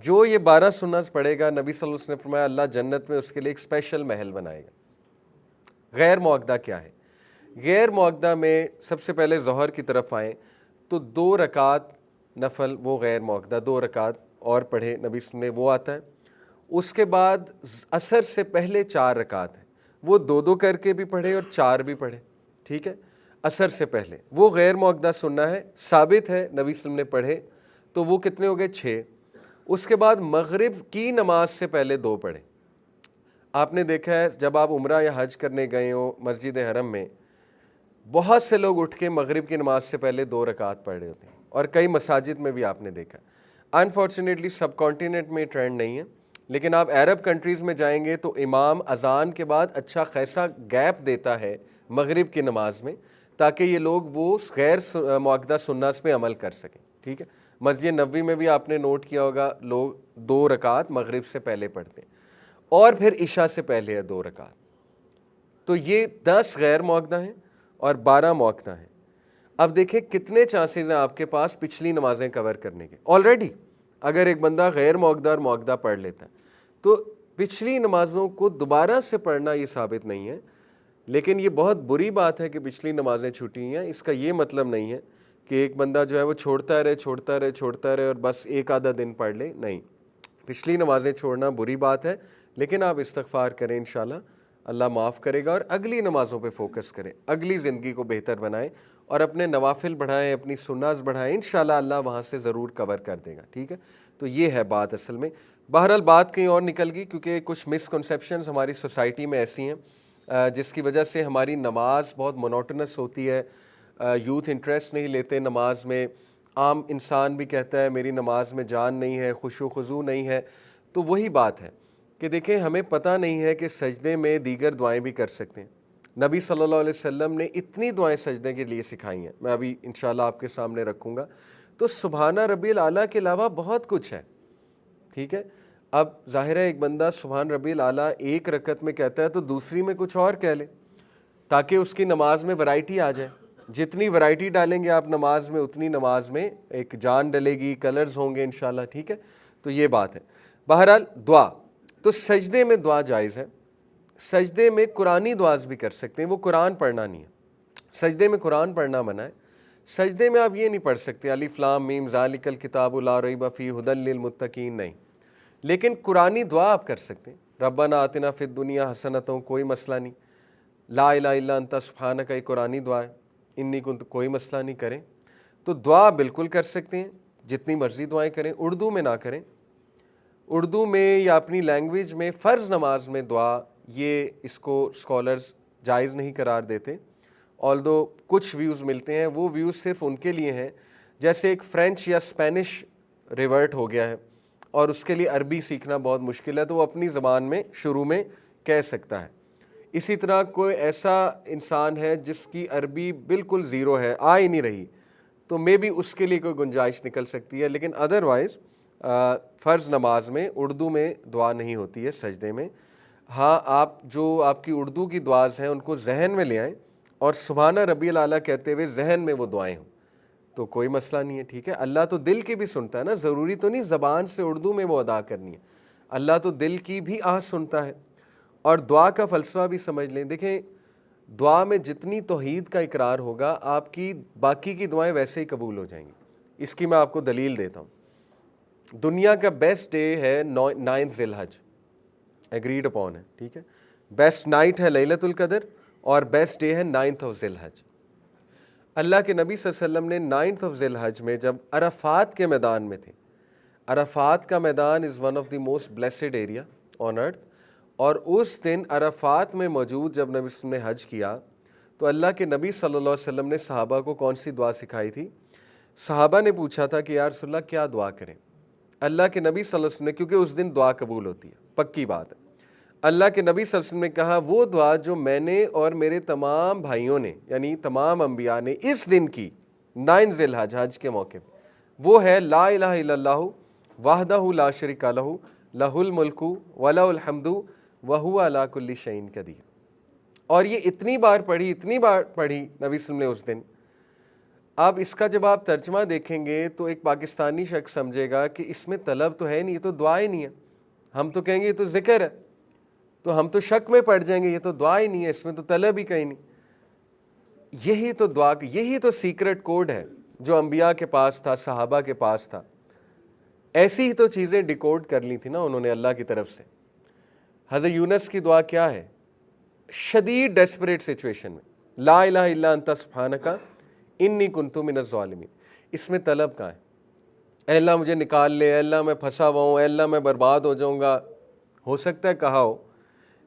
جو یہ 12 سنت پڑھے گا، نبی صلی اللہ علیہ وسلم نے فرمایا اللہ جنت میں اس کے لیے ایک اسپیشل محل بنائے گا. غیر مؤکدہ کیا ہے؟ غیر مؤکدہ میں سب سے پہلے ظہر کی طرف آئیں تو 2 رکعت نفل، وہ غیر مؤکدہ 2 رکعت اور پڑھے نبی صلی اللہ علیہ وسلم نے، وہ آتا ہے. اس کے بعد عصر سے پہلے 4 رکعت ہیں، وہ 2 کر کے بھی پڑھے اور 4 بھی پڑھے. ٹھیک ہے، عصر سے پہلے وہ غیر مؤکدہ سننا ہے، ثابت ہے نبی صلی اللہ علیہ وسلم نے پڑھے، تو وہ کتنے ہو گئے 6. اس کے بعد مغرب کی نماز سے پہلے 2 پڑھے. آپ نے دیکھا ہے جب آپ عمرہ یا حج کرنے گئے ہو مسجد حرم میں، بہت سے لوگ اٹھ کے مغرب کی نماز سے پہلے 2 رکعت پڑھ رہے ہوتے ہیں، اور کئی مساجد میں بھی آپ نے دیکھا. انفارچونیٹلی سب کانٹیننٹ میں ٹرینڈ نہیں ہے، لیکن آپ عرب کنٹریز میں جائیں گے تو امام اذان کے بعد اچھا خیسا گیپ دیتا ہے مغرب کی نماز میں، تاکہ یہ لوگ وہ غیر مؤکدہ سنت پہ عمل کر سکیں. ٹھیک ہے، مسجد نبوی میں بھی آپ نے نوٹ کیا ہوگا لوگ 2 رکعت مغرب سے پہلے پڑھتے ہیں، اور پھر عشاء سے پہلے ہے 2 رکعت. تو یہ 10 غیر مؤکدہ ہیں اور 12 مؤکدہ ہیں. اب دیکھیں کتنے چانسز ہیں آپ کے پاس پچھلی نمازیں کور کرنے کے. آلریڈی اگر ایک بندہ غیر مؤکدہ اور مؤکدہ پڑھ لیتا ہے تو پچھلی نمازوں کو دوبارہ سے پڑھنا یہ ثابت نہیں ہے. لیکن یہ بہت بری بات ہے کہ پچھلی نمازیں چھوٹی ہیں. اس کا یہ مطلب نہیں ہے کہ ایک بندہ جو ہے وہ چھوڑتا رہے اور بس ایک آدھا دن پڑھ لے. نہیں، پچھلی نمازیں چھوڑنا بری بات ہے، لیکن آپ استغفار کریں انشاءاللہ، اللہ معاف کرے گا، اور اگلی نمازوں پہ فوکس کریں، اگلی زندگی کو بہتر بنائیں اور اپنے نوافل بڑھائیں، اپنی سنت بڑھائیں، انشاءاللہ اللہ وہاں سے ضرور کور کر دے گا. ٹھیک ہے، تو یہ ہے بات اصل میں. بہرحال بات کہیں اور نکل گئی، کیونکہ کچھ مسکنسیپشنز ہماری سوسائٹی میں ایسی ہیں جس کی وجہ سے ہماری نماز بہت مونوٹنس ہوتی ہے. یوتھ انٹرسٹ نہیں لیتے نماز میں، عام انسان بھی کہتا ہے میری نماز میں جان نہیں ہے، خشوع و خضوع نہیں ہے. تو وہی بات ہے کہ دیکھیں ہمیں پتہ نہیں ہے کہ سجدے میں دیگر دعائیں بھی کر سکتے ہیں. نبی صلی اللہ علیہ وسلم نے اتنی دعائیں سجدے کے لیے سکھائی ہیں، میں ابھی انشاءاللہ آپ کے سامنے رکھوں گا. تو سبحانہ ربی الاعلیٰ کے علاوہ بہت کچھ ہے. ٹھیک ہے، اب ظاہر ہے ایک بندہ سبحان ربی الاعلیٰ 1 رکعت میں کہتا ہے تو دوسری میں کچھ اور کہہ لے. تاکہ اس کی نماز میں ورائٹی آ جائے. جتنی ورائٹی ڈالیں گے آپ نماز میں اتنی نماز میں ایک جان ڈلے گی, کلرز ہوں گے انشاءاللہ. ٹھیک ہے, تو یہ بات ہے. بہرحال دعا تو سجدے میں دعا جائز ہے. سجدے میں قرآنی دعاز بھی کر سکتے ہیں, وہ قرآن پڑھنا نہیں ہے. سجدے میں قرآن پڑھنا منع ہے. سجدے میں آپ یہ نہیں پڑھ سکتے الف لام میم ذالک الکتاب لا ریب فیہ ھدی للمتقین, نہیں. لیکن قرآنی دعا آپ کر سکتے ہیں. ربنا آتنا فی الدنیا حسنۃ, کوئی مسئلہ نہیں. لا الہ الا انت سبحانک, یہ قرآنی دعا ہے. انی کنت, کوئی مسئلہ نہیں. کریں تو دعا بالکل کر سکتے ہیں, جتنی مرضی دعائیں کریں. اردو میں نہ کریں. اردو میں یا اپنی لینگویج میں فرض نماز میں دعا, یہ اس کو اسکالرز جائز نہیں قرار دیتے. آلدو کچھ ویوز ملتے ہیں, وہ ویوز صرف ان کے لیے ہیں جیسے ایک فرینچ یا اسپینش ریورٹ ہو گیا ہے اور اس کے لیے عربی سیکھنا بہت مشکل ہے, تو وہ اپنی زبان میں شروع میں کہہ سکتا ہے. اسی طرح کوئی ایسا انسان ہے جس کی عربی بالکل زیرو ہے, آ ہی نہیں رہی, تو مے بی اس کے لیے کوئی گنجائش نکل سکتی ہے. لیکن ادروائز فرض نماز میں اردو میں دعا نہیں ہوتی ہے سجدے میں. ہاں, آپ جو آپ کی اردو کی دعاز ہیں ان کو ذہن میں لے آئیں اور سبحانہ ربی الاعلیٰ کہتے ہوئے ذہن میں وہ دعائیں ہوں, تو کوئی مسئلہ نہیں ہے. ٹھیک ہے, اللہ تو دل کی بھی سنتا ہے نا, ضروری تو نہیں زبان سے اردو میں وہ ادا کرنی ہے. اللہ تو دل کی بھی آہ سنتا ہے. اور دعا کا فلسفہ بھی سمجھ لیں. دیکھیں, دعا میں جتنی توحید کا اقرار ہوگا آپ کی باقی کی دعائیں ویسے ہی قبول ہو جائیں گی. اس کی میں آپ کو دلیل دیتا ہوں. دنیا کا بیسٹ ڈے ہے 9 ذی الحج, ایگریڈ اپون ہے. ٹھیک ہے, بیسٹ نائٹ ہے لیلۃ القدر اور بیسٹ ڈے ہے 9 ذی الحج. اللہ کے نبی صلی اللہ علیہ وسلم نے 9 ذی الحج میں جب عرفات کے میدان میں تھے, عرفات کا میدان is one of the most blessed area on earth, اور اس دن عرفات میں موجود جب نبی صلی اللہ علیہ وسلم نے حج کیا تو اللہ کے نبی صلی اللہ علیہ وسلم نے صحابہ کو کون سی دعا سکھائی تھی؟ صحابہ نے پوچھا تھا کہ یا رسول اللہ کیا دعا کریں؟ اللہ کے نبی صلی اللہ علیہ وسلم نے, کیونکہ اس دن دعا قبول ہوتی ہے, پکی بات ہے, اللہ کے نبی صلی اللہ علیہ وسلم نے کہا وہ دعا جو میں نے اور میرے تمام بھائیوں نے یعنی تمام انبیاء نے اس دن کی 9 ذی الحج حج کے موقع پہ, وہ ہے لا الہ الا اللہ وحدہ لا شریک لہ لہ الملک ولہ الحمد وہو علی کل شیء قدیر. اور یہ اتنی بار پڑھی نبی صلی اللہ علیہ وسلم نے اس دن. اب اس کا جب آپ ترجمہ دیکھیں گے تو ایک پاکستانی شخص سمجھے گا کہ اس میں طلب تو ہے نہیں, یہ تو دعا ہی نہیں ہے. ہم تو کہیں گے یہ تو ذکر ہے, تو ہم تو شک میں پڑ جائیں گے, یہ تو دعا ہی نہیں ہے, اس میں تو طلب ہی کہیں نہیں. یہی تو دعا, یہی تو سیکرٹ کوڈ ہے جو انبیاء کے پاس تھا, صحابہ کے پاس تھا. ایسی ہی تو چیزیں ڈیکوڈ کر لی تھی نا انہوں نے اللہ کی طرف سے. حضرت یونس کی دعا کیا ہے؟ شدید ڈیسپریٹ سچویشن میں لا الہ الا انت سبحانک انی کنت من الظالمین. اس میں طلب کہاں ہے؟ اے اللہ مجھے نکال لے, اے اللہ میں پھنسا ہوا ہوں, اے اللہ میں برباد ہو جاؤں گا. ہو سکتا ہے کہا ہو,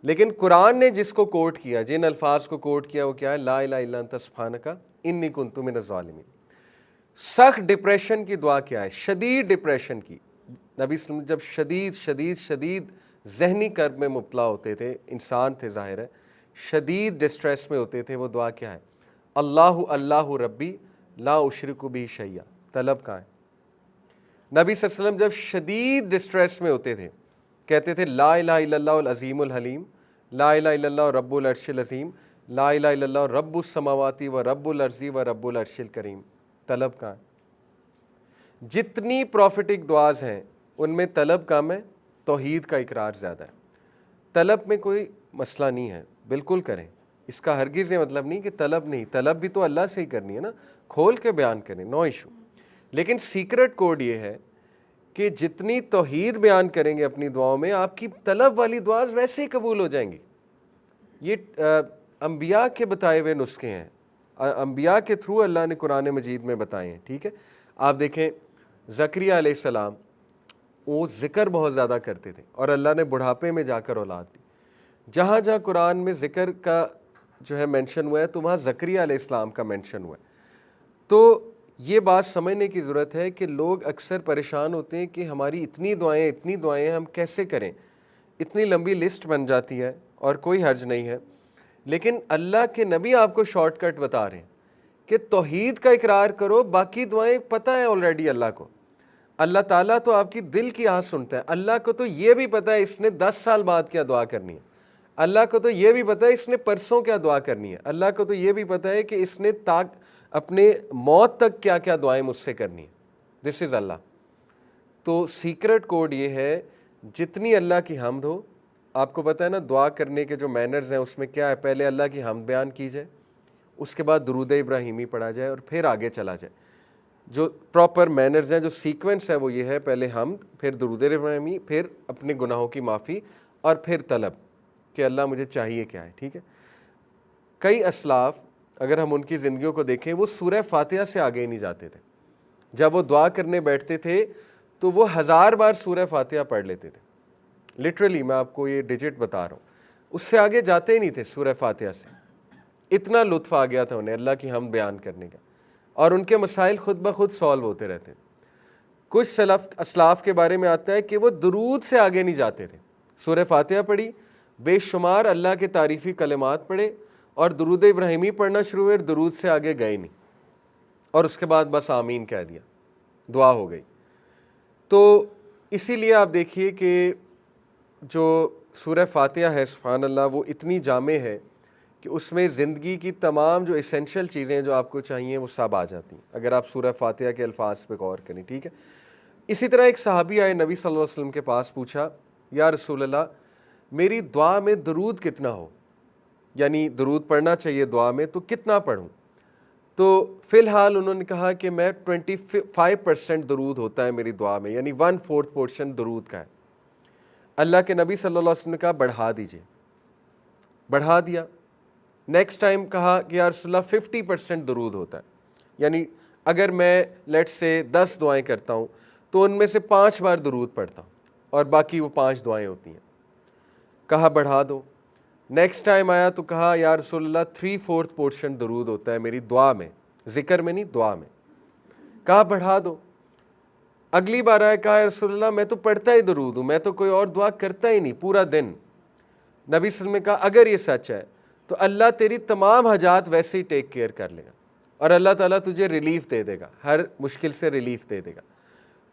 لیکن قرآن نے جس کو کوٹ کیا, جن الفاظ کو کوٹ کیا, وہ کیا ہے؟ لا الہ الا انت سبحانک انی کنت من الظالمین. سخت ڈپریشن کی دعا کیا ہے؟ شدید ڈپریشن کی. نبی صلی اللہ علیہ وسلم جب شدید شدید شدید ذہنی کرب میں مبتلا ہوتے تھے, انسان تھے ظاہر ہے, شدید ڈسٹریس میں ہوتے تھے, وہ دعا کیا ہے؟ اللہ اللہ ربی لا اشرک بہ شیئا. طلب کہاں ہے؟ نبی صلی اللہ علیہ وسلم جب شدید ڈسٹریس میں ہوتے تھے کہتے تھے لا الہ الا اللہ العظیم الحلیم, لا الہ الا اللہ رب العرش العظیم, لا الہ الا اللہ رب السماوات و رب الارض و رب العرش الکریم. طلب کہاں ہے؟ جتنی پروفیٹک دعاز ہیں ان میں طلب کم ہے, توحید کا اقرار زیادہ ہے. طلب میں کوئی مسئلہ نہیں ہے, بالکل کریں, اس کا ہرگز یہ مطلب نہیں کہ طلب نہیں, طلب بھی تو اللہ سے ہی کرنی ہے نا, کھول کے بیان کریں, نو ایشو. لیکن سیکرٹ کوڈ یہ ہے کہ جتنی توحید بیان کریں گے اپنی دعاؤں میں, آپ کی طلب والی دعاز ویسے ہی قبول ہو جائیں گی. یہ انبیاء کے بتائے ہوئے نسخے ہیں, انبیاء کے تھرو اللہ نے قرآن مجید میں بتائے ہیں. ٹھیک ہے, آپ دیکھیں زکریا علیہ السلام, وہ ذکر بہت زیادہ کرتے تھے اور اللہ نے بڑھاپے میں جا کر اولاد دی. جہاں جہاں قرآن میں ذکر کا جو ہے مینشن ہوا ہے تو وہاں زکریا علیہ السلام کا مینشن ہوا ہے. تو یہ بات سمجھنے کی ضرورت ہے کہ لوگ اکثر پریشان ہوتے ہیں کہ ہماری اتنی دعائیں ہم کیسے کریں, اتنی لمبی لسٹ بن جاتی ہے, اور کوئی حرج نہیں ہے. لیکن اللہ کے نبی آپ کو شارٹ کٹ بتا رہے ہیں کہ توحید کا اقرار کرو, باقی دعائیں پتہ ہے آلریڈی اللہ کو. اللہ تعالیٰ تو آپ کی دل کی آواز سنتا ہے, اللہ کو تو یہ بھی پتہ ہے اس نے 10 سال بعد کیا دعا کرنی ہے. اللہ کو تو یہ بھی پتہ ہے اس نے پرسوں کیا دعا کرنی ہے، اللہ کو تو یہ بھی پتہ ہے کہ اس نے اپنے موت تک کیا کیا دعائیں مجھ سے کرنی ہیں، دس از اللہ۔ تو سیکرٹ کوڈ یہ ہے، جتنی اللہ کی حمد ہو، آپ کو پتہ ہے نا دعا کرنے کے جو مینرز ہیں اس میں کیا ہے، پہلے اللہ کی حمد بیان کی جائے، اس کے بعد درود ابراہیمی پڑھا جائے اور پھر آگے چلا جائے۔ جو پراپر مینرز ہیں، جو سیکوینس ہے وہ یہ ہے، پہلے حمد، پھر درود ابراہیمی، پھر اپنے گناہوں کی معافی، اور پھر طلب کہ اللہ مجھے چاہیے کیا ہے، ٹھیک ہے۔ کئی اسلاف اگر ہم ان کی زندگیوں کو دیکھیں، وہ سورہ فاتحہ سے آگے ہی نہیں جاتے تھے۔ جب وہ دعا کرنے بیٹھتے تھے تو وہ 1000 بار سورہ فاتحہ پڑھ لیتے تھے، لٹرلی میں آپ کو یہ ڈیجٹ بتا رہا ہوں، اس سے آگے جاتے ہی نہیں تھے سورہ فاتحہ سے، اتنا لطف آ گیا تھا انہیں اللہ کی حمد بیان کرنے کا، اور ان کے مسائل خود بخود سالو ہوتے رہتے۔ کچھ اسلاف کے بارے میں آتا ہے کہ وہ درود سے آگے نہیں جاتے تھے، سورہ فاتحہ پڑھی، بے شمار اللہ کے تعریفی کلمات پڑھے اور درود ابراہیمی پڑھنا شروع ہوئے، درود سے آگے گئے نہیں، اور اس کے بعد بس آمین کہہ دیا، دعا ہو گئی۔ تو اسی لیے آپ دیکھیے کہ جو سورہ فاتحہ ہے سبحان اللہ، وہ اتنی جامع ہے کہ اس میں زندگی کی تمام جو اسینشل چیزیں جو آپ کو چاہیے وہ سب آ جاتی ہیں اگر آپ سورہ فاتحہ کے الفاظ پہ غور کریں، ٹھیک ہے۔ اسی طرح ایک صحابی آئے نبی صلی اللہ علیہ وسلم کے پاس، پوچھا یا رسول اللہ میری دعا میں درود کتنا ہو، یعنی درود پڑھنا چاہیے دعا میں تو کتنا پڑھوں؟ تو فی الحال انہوں نے کہا کہ میں 25% درود ہوتا ہے میری دعا میں، یعنی 1/4 پورشن درود کا ہے۔ اللہ کے نبی صلی اللہ علیہ وسلم نے کہا بڑھا دیجئے، بڑھا دیا۔ نیکسٹ ٹائم کہا کہ یا رسول اللہ 50% درود ہوتا ہے، یعنی اگر میں لیٹ سے 10 دعائیں کرتا ہوں تو ان میں سے 5 بار درود پڑھتا ہوں اور باقی وہ 5 دعائیں ہوتی ہیں۔ کہا بڑھا دو۔ نیکسٹ ٹائم آیا تو کہا یا رسول اللہ 3/4 پورشن درود ہوتا ہے میری دعا میں، ذکر میں نہیں دعا میں۔ کہا بڑھا دو۔ اگلی بار آیا، کہا یا رسول اللہ میں تو پڑھتا ہی درود ہوں، میں تو کوئی اور دعا کرتا ہی نہیں پورا دن۔ نبی صلی اللہ علیہ وسلم نے کہا اگر یہ سچ ہے تو اللہ تیری تمام حاجات ویسے ہی ٹیک کیئر کر لے گا اور اللہ تعالیٰ تجھے ریلیف دے دے گا، ہر مشکل سے ریلیف دے دے گا۔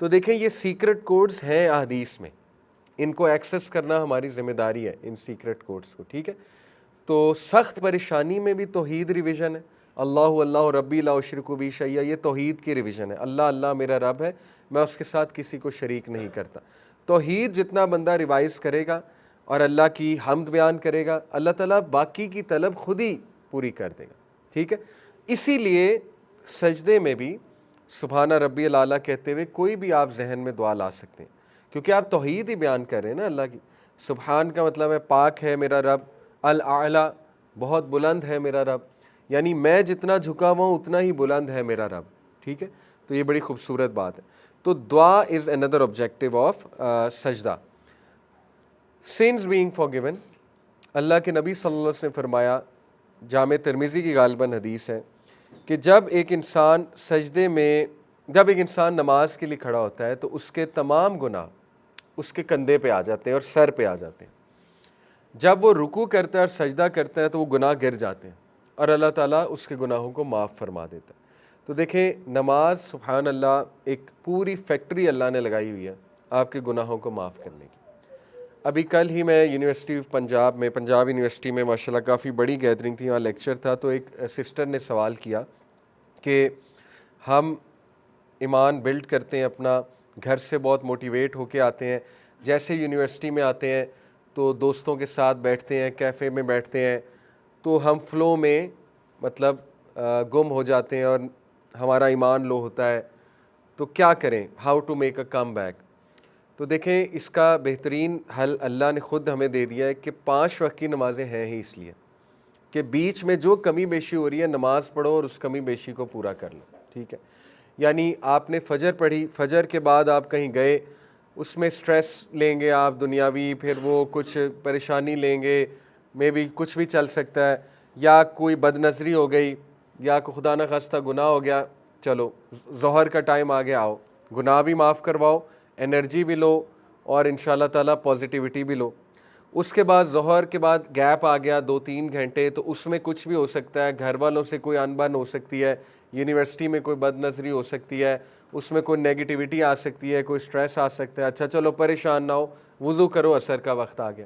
تو دیکھیں یہ سیکرٹ کوڈز ہیں احادیث میں، ان کو ایکسس کرنا ہماری ذمہ داری ہے، ان سیکرٹ کوڈز کو، ٹھیک ہے۔ تو سخت پریشانی میں بھی توحید ریویژن ہے، اللہ اللہ ربی لا اشرک بہ شیئا، یہ توحید کی ریویژن ہے، اللہ اللہ میرا رب ہے، میں اس کے ساتھ کسی کو شریک نہیں کرتا۔ توحید جتنا بندہ ریوائز کرے گا اور اللہ کی حمد بیان کرے گا، اللہ تعالیٰ باقی کی طلب خود ہی پوری کر دے گا، ٹھیک ہے۔ اسی لیے سجدے میں بھی سبحان ربی الاعلیٰ کہتے ہوئے کوئی بھی آپ ذہن میں دعا لا سکتے ہیں، کیونکہ آپ توحید ہی بیان کر رہے ہیں نا اللہ کی۔ سبحان کا مطلب ہے پاک ہے میرا رب، الاعلیٰ بہت بلند ہے میرا رب، یعنی میں جتنا جھکا ہوا ہوں اتنا ہی بلند ہے میرا رب، ٹھیک ہے۔ تو یہ بڑی خوبصورت بات ہے۔ تو دعا از اندر آبجیکٹیو آف سجدہ۔ سینز بینگ فارگیون، اللہ کے نبی صلی اللہ علیہ وسلم نے فرمایا، جامع ترمذی کی غالباً حدیث ہے، کہ جب ایک انسان نماز کے لیے کھڑا ہوتا ہے تو اس کے تمام گناہ اس کے کندھے پہ آ جاتے ہیں اور سر پہ آ جاتے ہیں۔ جب وہ رکوع کرتا ہے اور سجدہ کرتا ہے تو وہ گناہ گر جاتے ہیں اور اللہ تعالیٰ اس کے گناہوں کو معاف فرما دیتا ہے۔ تو دیکھیں نماز سبحان اللہ ایک پوری فیکٹری اللہ نے لگائی ہوئی ہے آپ کے گناہوں کو معاف کرنے کی۔ ابھی کل ہی میں یونیورسٹی آف پنجاب یونیورسٹی میں ماشاءاللہ کافی بڑی گیدرنگ تھی، وہاں لیکچر تھا، تو ایک سسٹر نے سوال کیا کہ ہم ایمان بلڈ کرتے ہیں اپنا، گھر سے بہت موٹیویٹ ہو کے آتے ہیں، جیسے یونیورسٹی میں آتے ہیں تو دوستوں کے ساتھ بیٹھتے ہیں، کیفے میں بیٹھتے ہیں تو ہم فلو میں مطلب گم ہو جاتے ہیں اور ہمارا ایمان لو ہوتا ہے، تو کیا کریں، how to make a comeback. تو دیکھیں اس کا بہترین حل اللہ نے خود ہمیں دے دیا ہے کہ 5 وقت کی نمازیں ہیں ہی اس لیے کہ بیچ میں جو کمی بیشی ہو رہی ہے نماز پڑھو اور اس کمی بیشی کو پورا کر لو، ٹھیک ہے۔ یعنی آپ نے فجر پڑھی، فجر کے بعد آپ کہیں گئے، اس میں سٹریس لیں گے آپ دنیاوی، پھر وہ کچھ پریشانی لیں گے، میں بھی کچھ بھی چل سکتا ہے، یا کوئی بد نظری ہو گئی، یا کوئی خدا نخواستہ گناہ ہو گیا، چلو ظہر کا ٹائم آ گیا، آؤ گناہ بھی معاف کرواؤ، انرجی بھی لو اور انشاءاللہ تعالیٰ پازیٹیوٹی بھی لو۔ اس کے بعد ظہر کے بعد گیپ آ گیا 2-3 گھنٹے، تو اس میں کچھ بھی ہو سکتا ہے، گھر والوں سے کوئی انبن ہو سکتی ہے، یونیورسٹی میں کوئی بد نظری ہو سکتی ہے، اس میں کوئی نیگیٹیوٹی آ سکتی ہے، کوئی سٹریس آ سکتا ہے، اچھا چلو پریشان نہ ہو، وضو کرو، عصر کا وقت آ گیا۔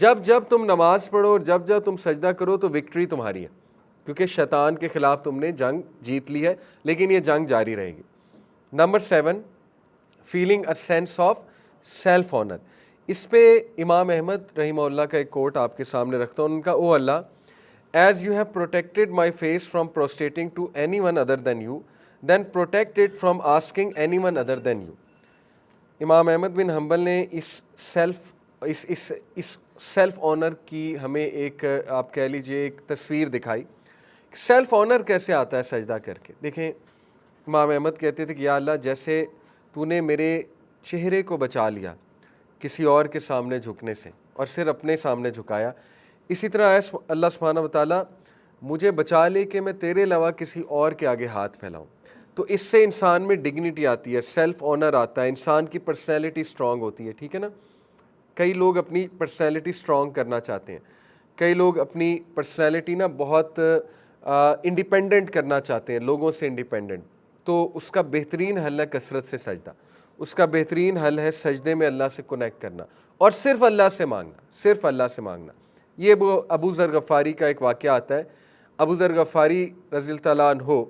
جب جب تم نماز پڑھو اور جب جب تم سجدہ کرو تو وکٹری تمہاری ہے، کیونکہ شیطان کے خلاف تم نے جنگ جیت لی ہے، لیکن یہ جنگ جاری رہے گی۔ Number 7، feeling a sense of self honour. اس پہ امام احمد رحمہ اللہ کا ایک کوٹ آپ کے سامنے رکھتا ہوں، ان کا، او اللہ، as you have protected my face from prostrating to anyone other than you, then protect it from asking anyone other than you۔ امام احمد بن حنبل نے اس سیلف آنر کی ہمیں ایک، آپ کہہ لیجئے، ایک تصویر دکھائی۔ سیلف آنر کیسے آتا ہے سجدہ کر کے؟ دیکھیں، امام احمد کہتے تھے کہ یا اللہ، جیسے تو نے میرے چہرے کو بچا لیا کسی اور کے سامنے جھکنے سے اور صرف اپنے سامنے جھکایا، اسی طرح اللہ سبحانہ و تعالیٰ مجھے بچا لے کہ میں تیرے علاوہ کسی اور کے آگے ہاتھ پھیلاؤں۔ تو اس سے انسان میں ڈگنیٹی آتی ہے، سیلف آنر آتا ہے، انسان کی پرسنالٹی اسٹرانگ ہوتی ہے، ٹھیک ہے نا۔ کئی لوگ اپنی پرسنالٹی اسٹرانگ کرنا چاہتے ہیں، کئی لوگ اپنی پرسنالٹی نا بہت انڈیپینڈنٹ کرنا چاہتے ہیں، لوگوں سے انڈیپینڈنٹ۔ تو اس کا بہترین حل ہے کثرت سے سجدہ، اس کا بہترین حل ہے سجدے میں اللہ سے کنیکٹ کرنا اور صرف اللہ سے مانگنا، صرف اللہ سے مانگنا۔ یہ وہ ابو ذر غفاری کا ایک واقعہ آتا ہے۔ ابو ذر غفاری رضی اللہ تعالیٰ عنہ،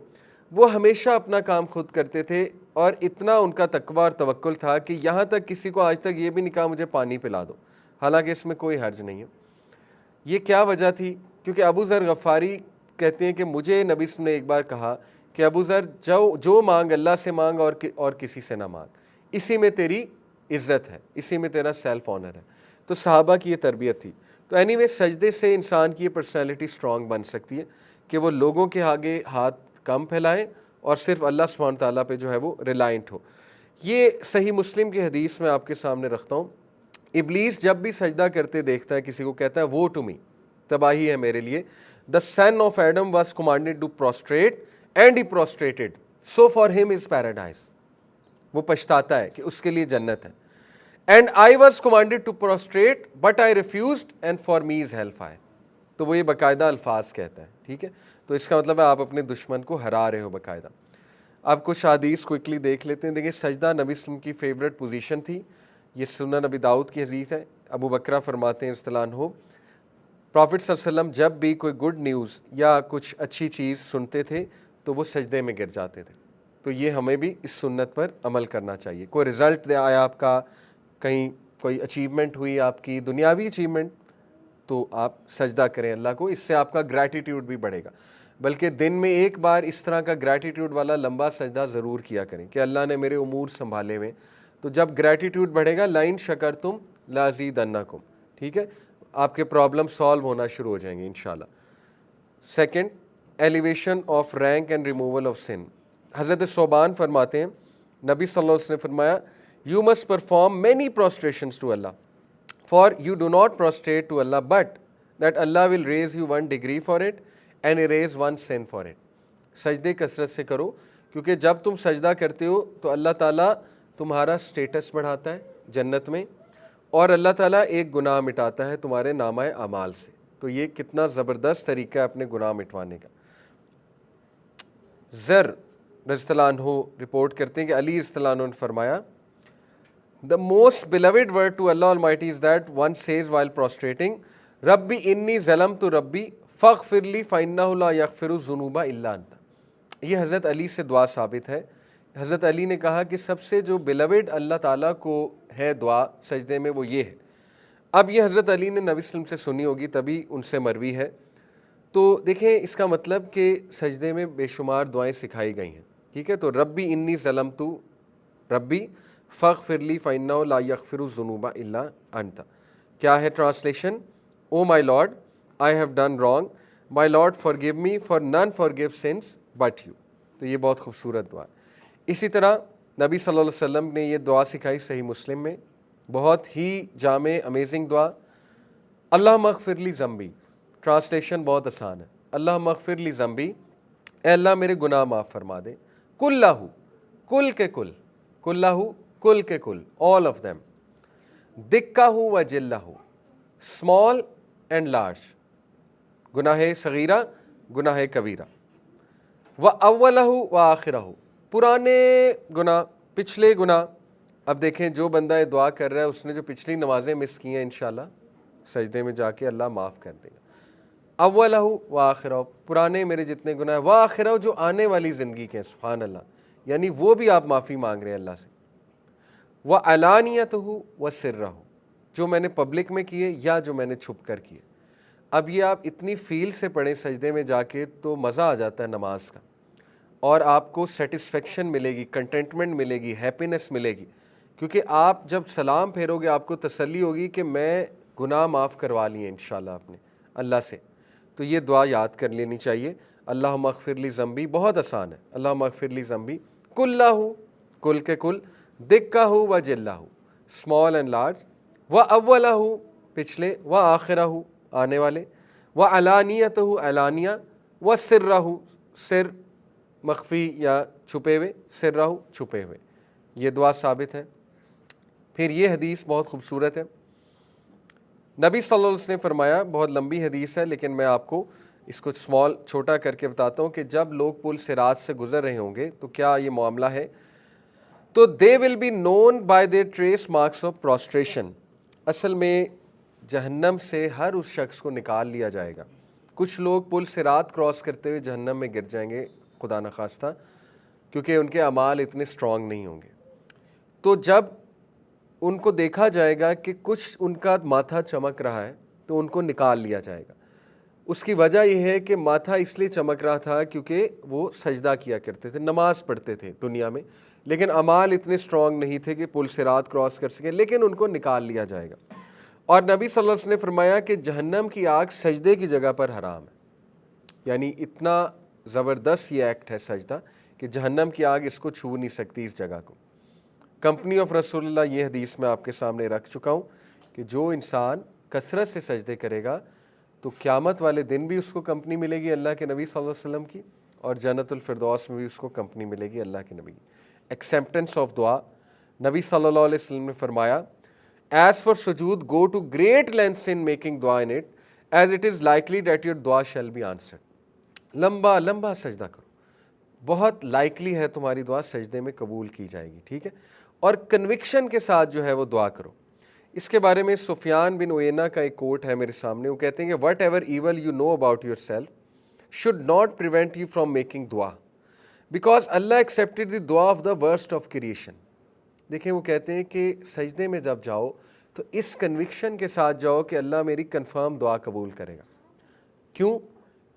وہ ہمیشہ اپنا کام خود کرتے تھے اور اتنا ان کا تقویٰ اور توکل تھا کہ یہاں تک کسی کو آج تک یہ بھی نہیں کہا مجھے پانی پلا دو، حالانکہ اس میں کوئی حرج نہیں ہے۔ یہ کیا وجہ تھی؟ کیونکہ ابو ذر غفاری کہتے ہیں کہ مجھے نبی صلی اللہ علیہ وسلم نے ایک بار کہا کہ ابو ذر، جو مانگ اللہ سے مانگ اور کسی سے نہ مانگ، اسی میں تیری عزت ہے، اسی میں تیرا سیلف آنر ہے۔ تو صحابہ کی یہ تربیت تھی۔ تو اینی وے، سجدے سے انسان کی یہ پرسنالٹی اسٹرانگ بن سکتی ہے کہ وہ لوگوں کے آگے ہاتھ کم پھیلائیں اور صرف اللہ سبحانہ تعالیٰ پہ جو ہے وہ ریلائنٹ ہو۔ یہ صحیح مسلم کی حدیث میں آپ کے سامنے رکھتا ہوں۔ ابلیس جب بھی سجدہ کرتے دیکھتا ہے کسی کو، کہتا ہے وہ ٹو می، تباہی ہے میرے لیے۔ The son of Adam was commanded to prostrate and he prostrated, so for him is paradise۔ وہ پچھتاتا ہے کہ اس کے لیے جنت ہے۔ And I was commanded to prostrate but I refused and for me is hellfire۔ تو وہ یہ باقاعدہ الفاظ کہتا ہے، ٹھیک ہے۔ تو اس کا مطلب ہے آپ اپنے دشمن کو ہرا رہے ہو باقاعدہ۔ آپ کچھ حدیث کوئکلی دیکھ لیتے ہیں۔ دیکھیں، سجدہ نبی صلی اللہ علیہ وسلم کی فیوریٹ پوزیشن تھی۔ یہ سنن نبی داؤد کی حدیث ہے۔ ابو بکرہ فرماتے ہیں اصطلاح ہو، پرافٹ صلی اللہ علیہ وسلم جب بھی کوئی گڈ نیوز یا کچھ اچھی چیز سنتے تھے تو وہ سجدے میں گر جاتے تھے۔ تو یہ ہمیں بھی اس سنت پر عمل کرنا چاہیے۔ کوئی رزلٹ آیا آپ کا، کہیں کوئی اچیومنٹ ہوئی آپ کی، دنیاوی اچیومنٹ، تو آپ سجدہ کریں اللہ کو۔ اس سے آپ کا گریٹیٹیوڈ بھی بڑھے گا۔ بلکہ دن میں ایک بار اس طرح کا گریٹیٹیوڈ والا لمبا سجدہ ضرور کیا کریں کہ اللہ نے میرے امور سنبھالے ہوئے۔ تو جب گریٹیٹیوڈ بڑھے گا، لئن شکرتم لازیدنکم، ٹھیک ہے، آپ کے پرابلم سالو ہونا شروع ہو جائیں گے انشاءاللہ۔ Second, elevation of rank and removal of sin. حضرت ثوبان فرماتے ہیں، نبی صلی اللہ علیہ وسلم نے فرمایا، you must perform many prostrations to Allah, for you do not prostrate to Allah but that Allah will raise you 1 degree for it and erase 1 sin for it. سجدے کثرت سے کرو، کیونکہ جب تم سجدہ کرتے ہو تو اللہ تعالیٰ تمہارا سٹیٹس بڑھاتا ہے جنت میں، اور اللہ تعالیٰ ایک گناہ مٹاتا ہے تمہارے نامہ اعمال سے۔ تو یہ کتنا زبردست طریقہ ہے اپنے گناہ مٹوانے کا۔ ذر رضی اللہ عنہ رپورٹ کرتے ہیں کہ علی رضی اللہ عنہ نے فرمایا، The most beloved word to Allah Almighty is that one says while prostrating, Rabbi inni zalamtu Rabbi faghfirli fa innahu la yaghfiru dhunuba illa anta۔ یہ حضرت علی سے دعا ثابت ہے۔ حضرت علی نے کہا کہ سب سے جو بیلوڈ اللہ تعالیٰ کو ہے دعا سجدے میں وہ یہ ہے۔ اب یہ حضرت علی نے نبی صلی اللہ علیہ وسلم سے سنی ہوگی، تبھی ان سے مروی ہے۔ تو دیکھیں، اس کا مطلب کہ سجدے میں بے شمار دعائیں سکھائی گئی ہیں، ٹھیک ہے۔ تو ربی انی ظلمتو ربی فاغفرلی فإنہ لا یغفر الذنوب الا انت۔ کیا ہے translation? O my lord, I have done wrong, my lord forgive me for نن فارگیو سنس بٹ یو۔ تو یہ بہت خوبصورت دعا۔ اسی طرح نبی صلی اللہ علیہ وسلم نے یہ دعا سکھائی صحیح مسلم میں، بہت ہی جامع امیزنگ دعا، اللہ مغفر لی ذنبی۔ ٹرانسلیشن بہت آسان ہے، اللہ مغفر لی ذنبی، اے اللہ میرے گناہ معاف فرما دے، کلہ، کل کے کل، کلہ، کل کے کل، all of them، دکہ و جلہ، small and large، گناہ صغیرہ گناہ کبیرہ، و اولہ و آخرہ، پرانے گناہ پچھلے گناہ۔ اب دیکھیں، جو بندہ یہ دعا کر رہا ہے اس نے جو پچھلی نمازیں مس کی ہیں انشاءاللہ سجدے میں جا کے اللہ معاف کر دے گا. اولہ و آخرہ, پرانے میرے جتنے گناہ و آخرہ, جو آنے والی زندگی کے ہیں, سبحان اللہ, یعنی وہ بھی آپ معافی مانگ رہے ہیں اللہ سے. و علانیتہ و سرہ, جو میں نے پبلک میں کیے یا جو میں نے چھپ کر کیے. اب یہ آپ اتنی فیل سے پڑھیں سجدے میں جا کے تو مزہ آ جاتا ہے نماز کا, اور آپ کو سیٹسفیکشن ملے گی, کنٹینٹمنٹ ملے گی, ہیپینس ملے گی, کیونکہ آپ جب سلام پھیرو گے آپ کو تسلی ہوگی کہ میں گناہ معاف کروا لیے انشاءاللہ اپنے اللہ سے. تو یہ دعا یاد کر لینی چاہیے. اللہم اغفر لی ذنبی, بہت آسان ہے. اللہم اغفر لی ذنبی کلہ, کل کے کل, دکہ و جلہ, اسمال اینڈ لارج, و اولہ, پچھلے, و آخرہ, آنے والے, و علانیتہ, علانیہ, و سرہ, سر مخفی یا چھپے ہوئے, سرہ چھپے ہوئے. یہ دعا ثابت ہے. پھر یہ حدیث بہت خوبصورت ہے. نبی صلی اللہ علیہ وسلم نے فرمایا, بہت لمبی حدیث ہے لیکن میں آپ کو اس کو اسمال چھوٹا کر کے بتاتا ہوں, کہ جب لوگ پل صراط سے گزر رہے ہوں گے تو کیا یہ معاملہ ہے, تو they will be known by their trace marks of prostration. اصل میں جہنم سے ہر اس شخص کو نکال لیا جائے گا. کچھ لوگ پل صراط کراس کرتے ہوئے جہنم میں گر جائیں گے خدا نخواستہ, کیونکہ ان کے اعمال اتنے اسٹرانگ نہیں ہوں گے. تو جب ان کو دیکھا جائے گا کہ کچھ ان کا ماتھا چمک رہا ہے تو ان کو نکال لیا جائے گا. اس کی وجہ یہ ہے کہ ماتھا اس لیے چمک رہا تھا کیونکہ وہ سجدہ کیا کرتے تھے, نماز پڑھتے تھے دنیا میں, لیکن اعمال اتنے اسٹرانگ نہیں تھے کہ پل صراط کراس کر سکیں, لیکن ان کو نکال لیا جائے گا. اور نبی صلی اللہ علیہ وسلم نے فرمایا کہ جہنم کی آگ سجدے کی جگہ پر حرام ہے. یعنی اتنا زبردست یہ ایکٹ ہے سجدہ کہ جہنم کی آگ اس کو چھو نہیں سکتی اس جگہ کو. کمپنی آف رسول اللہ, یہ حدیث میں آپ کے سامنے رکھ چکا ہوں کہ جو انسان کثرت سے سجدے کرے گا تو قیامت والے دن بھی اس کو کمپنی ملے گی اللہ کے نبی صلی اللہ علیہ وسلم کی, اور جنت الفردوس میں بھی اس کو کمپنی ملے گی اللہ کے نبی کی. ایکسیپٹنس آف دعا, نبی صلی اللہ علیہ وسلم نے فرمایا, ایز فار سجود go to great lengths in making دعا in it as it is likely that your دعا شیل بی آنسرڈ. لمبا لمبا سجدہ کرو, بہت لائکلی ہے تمہاری دعا سجدے میں قبول کی جائے گی, ٹھیک ہے. اور کنوکشن کے ساتھ جو ہے وہ دعا کرو. اس کے بارے میں سفیان بن عیینہ کا ایک کوٹ ہے میرے سامنے, وہ کہتے ہیں کہ whatever evil you know about yourself should not prevent you from making دعا, بیکاز اللہ ایکسیپٹیڈ دی دعا of the worst of creation. دیکھیں وہ کہتے ہیں کہ سجدے میں جب جاؤ تو اس کنوکشن کے ساتھ جاؤ کہ اللہ میری کنفرم دعا قبول کرے گا. کیوں؟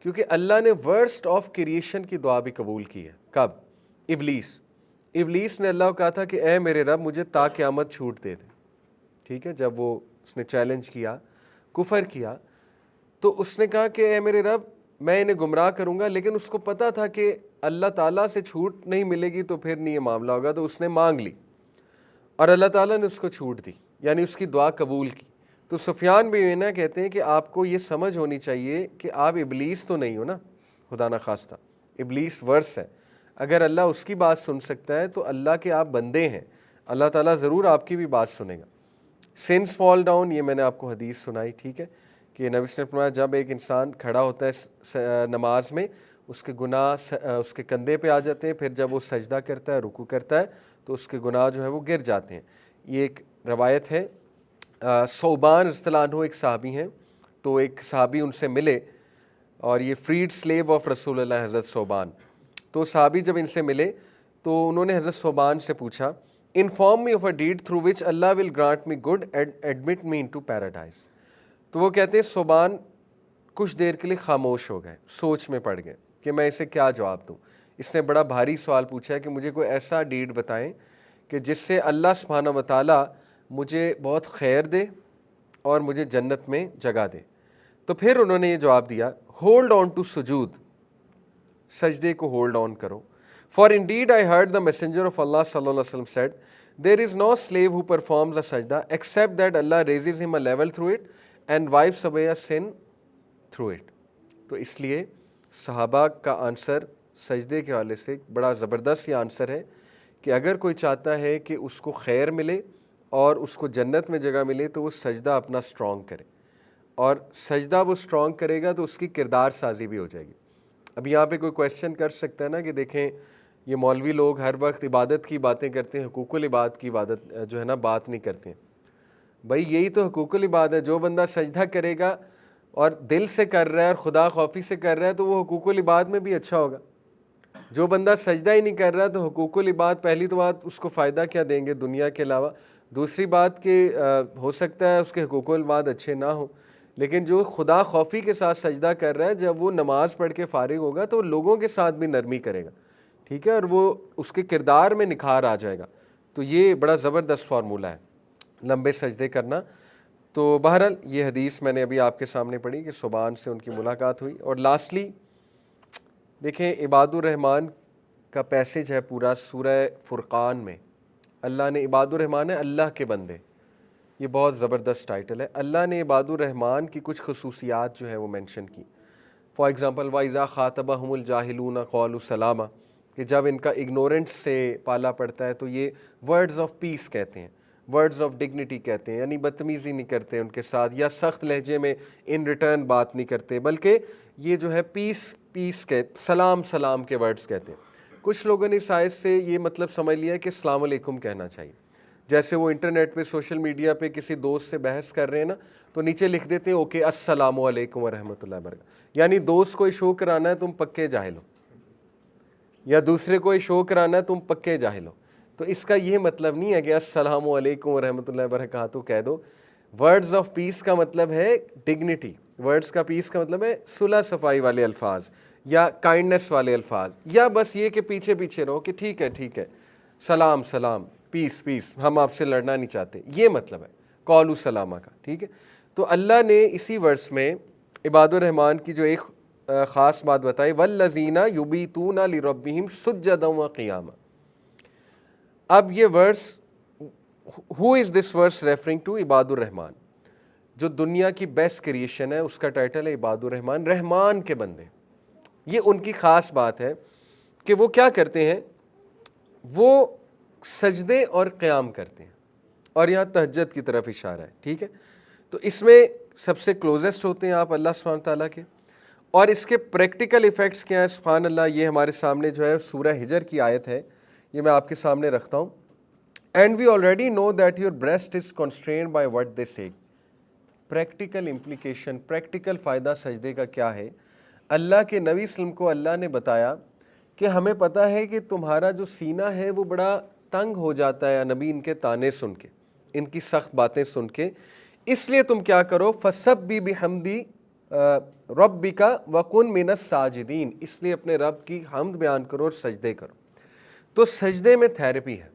کیونکہ اللہ نے ورسٹ آف کریشن کی دعا بھی قبول کی ہے. کب؟ ابلیس نے اللہ کو کہا تھا کہ اے میرے رب مجھے تا قیامت چھوٹ دے دے, ٹھیک ہے. جب وہ اس نے چیلنج کیا, کفر کیا, تو اس نے کہا کہ اے میرے رب میں انہیں گمراہ کروں گا, لیکن اس کو پتا تھا کہ اللہ تعالیٰ سے چھوٹ نہیں ملے گی تو پھر نہیں یہ معاملہ ہوگا, تو اس نے مانگ لی اور اللہ تعالیٰ نے اس کو چھوٹ دی, یعنی اس کی دعا قبول کی. تو سفیان بن عیینہ کہتے ہیں کہ آپ کو یہ سمجھ ہونی چاہیے کہ آپ ابلیس تو نہیں ہو نا, خدا نخواستہ, ابلیس ورس ہے. اگر اللہ اس کی بات سن سکتا ہے تو اللہ کے آپ بندے ہیں, اللہ تعالیٰ ضرور آپ کی بھی بات سنے گا. سنس فال ڈاؤن, یہ میں نے آپ کو حدیث سنائی, ٹھیک ہے, کہ نبی صلی اللہ علیہ وسلم نے فرمایا جب ایک انسان کھڑا ہوتا ہے نماز میں, اس کے گناہ اس کے کندھے پہ آ جاتے ہیں, پھر جب وہ سجدہ کرتا ہے, رکوع کرتا ہے, تو اس کے گناہ جو ہے وہ گر جاتے ہیں. یہ ایک روایت ہے. صوبان رضی اللہ عنہ ایک صحابی ہیں, تو ایک صحابی ان سے ملے, اور یہ فریڈ سلیو آف رسول اللہ حضرت صوبان. تو صحابی جب ان سے ملے تو انہوں نے حضرت صوبان سے پوچھا, inform me of a deed through which اللہ will grant me good and admit me into paradise. تو وہ کہتے ہیں صوبان کچھ دیر کے لیے خاموش ہو گئے, سوچ میں پڑ گئے کہ میں اسے کیا جواب دوں. اس نے بڑا بھاری سوال پوچھا ہے کہ مجھے کوئی ایسا ڈیڈ بتائیں کہ جس سے اللہ سبحانہ و تعالیٰ مجھے بہت خیر دے اور مجھے جنت میں جگہ دے. تو پھر انہوں نے یہ جواب دیا, ہولڈ آن ٹو سجود, سجدے کو ہولڈ آن کرو. For indeed I heard the messenger of Allah صلی اللہ علیہ وسلم said there is no slave who performs a سجدہ except that Allah raises him a level through it and wipes away a sin through it. تو اس لیے صحابہ کا آنسر سجدے کے حوالے سے بڑا زبردست یہ آنسر ہے کہ اگر کوئی چاہتا ہے کہ اس کو خیر ملے اور اس کو جنت میں جگہ ملے تو وہ سجدہ اپنا سٹرونگ کرے, اور سجدہ وہ سٹرونگ کرے گا تو اس کی کردار سازی بھی ہو جائے گی. اب یہاں پہ کوئی کویشچن کر سکتا ہے نا کہ دیکھیں یہ مولوی لوگ ہر وقت عبادت کی باتیں کرتے ہیں, حقوق العباد کی عبادت جو ہے نا بات نہیں کرتے ہیں. بھائی یہی تو حقوق العباد ہے. جو بندہ سجدہ کرے گا اور دل سے کر رہا ہے اور خدا خوفی سے کر رہا ہے تو وہ حقوق العباد میں بھی اچھا ہوگا. جو بندہ سجدہ ہی نہیں کر رہا تو حقوق العباد پہلی تو بات اس کو فائدہ کیا دیں گے دنیا کے علاوہ. دوسری بات کہ ہو سکتا ہے اس کے حقوق العباد اچھے نہ ہوں، لیکن جو خدا خوفی کے ساتھ سجدہ کر رہا ہے جب وہ نماز پڑھ کے فارغ ہوگا تو وہ لوگوں کے ساتھ بھی نرمی کرے گا، ٹھیک ہے، اور وہ اس کے کردار میں نکھار آ جائے گا. تو یہ بڑا زبردست فارمولہ ہے لمبے سجدے کرنا. تو بہرحال یہ حدیث میں نے ابھی آپ کے سامنے پڑھی کہ ثوبان سے ان کی ملاقات ہوئی. اور لاسٹلی دیکھیں عباد الرحمن کا پیسج ہے پورا سورہ فرقان میں. اللہ نے عباد الرحمن ہے اللہ کے بندے، یہ بہت زبردست ٹائٹل ہے. اللہ نے عباد الرحمن کی کچھ خصوصیات جو ہے وہ مینشن کی. فار ایگزامپل وَإِذَا خَاطَبَهُمُ الْجَاهِلُونَ قَالُوا سَلَامًا، کہ جب ان کا اگنورنس سے پالا پڑتا ہے تو یہ ورڈز آف پیس کہتے ہیں، ورڈز آف ڈگنیٹی کہتے ہیں، یعنی بدتمیزی نہیں کرتے ان کے ساتھ یا سخت لہجے میں ان ریٹرن بات نہیں کرتے، بلکہ یہ جو ہے پیس سلام سلام کے ورڈز کہتے ہیں. کچھ لوگوں نے اس آیت سے یہ مطلب سمجھ لیا کہ السلام علیکم کہنا چاہیے. جیسے وہ انٹرنیٹ پہ سوشل میڈیا پہ کسی دوست سے بحث کر رہے ہیں نا تو نیچے لکھ دیتے ہیں اوکے السلام علیکم ورحمۃ اللہ وبرکاتہ، یعنی دوست کو شو کرانا ہے تم پکے جاہل ہو، یا دوسرے کو شو کرانا ہے تم پکے جاہل ہو. تو اس کا یہ مطلب نہیں ہے کہ السلام علیکم ورحمۃ اللہ وبرکاتہ کہہ دو. ورڈز آف پیس کا مطلب ہے ڈگنیٹی، ورڈز کا پیس کا مطلب ہے صلح صفائی والے الفاظ یا کائنڈنس والے الفاظ، یا بس یہ کہ پیچھے پیچھے رہو کہ ٹھیک ہے سلام سلام پیس ہم آپ سے لڑنا نہیں چاہتے، یہ مطلب ہے قولوا سلامہ کا، ٹھیک ہے. تو اللہ نے اسی ورس میں عباد الرحمن کی جو ایک خاص بات بتائی والذین یبیتون لربہم سجدا وقیاما. اب یہ ورس who is this verse referring to؟ عباد الرحمن، جو دنیا کی بیسٹ کریشن ہے اس کا ٹائٹل ہے عباد الرحمن، رحمان کے بندے. یہ ان کی خاص بات ہے کہ وہ کیا کرتے ہیں، وہ سجدے اور قیام کرتے ہیں، اور یہاں تہجد کی طرف اشارہ ہے، ٹھیک ہے. تو اس میں سب سے کلوزسٹ ہوتے ہیں آپ اللہ سبحانہ تعالیٰ کے. اور اس کے پریکٹیکل ایفیکٹس کیا ہیں سبحان اللہ، یہ ہمارے سامنے جو ہے سورہ ہجر کی آیت ہے، یہ میں آپ کے سامنے رکھتا ہوں. And we already know that your breast is constrained by what they say. Practical implication, practical فائدہ سجدے کا کیا ہے. اللہ کے نبی صلی اللہ علیہ وسلم کو اللہ نے بتایا کہ ہمیں پتہ ہے کہ تمہارا جو سینہ ہے وہ بڑا تنگ ہو جاتا ہے نبی ان کے تانے سن کے، ان کی سخت باتیں سن کے، اس لیے تم کیا کرو فسبح بحمد ربک وکن من الساجدین، اس لیے اپنے رب کی حمد بیان کرو اور سجدے کرو. تو سجدے میں تھیراپی ہے.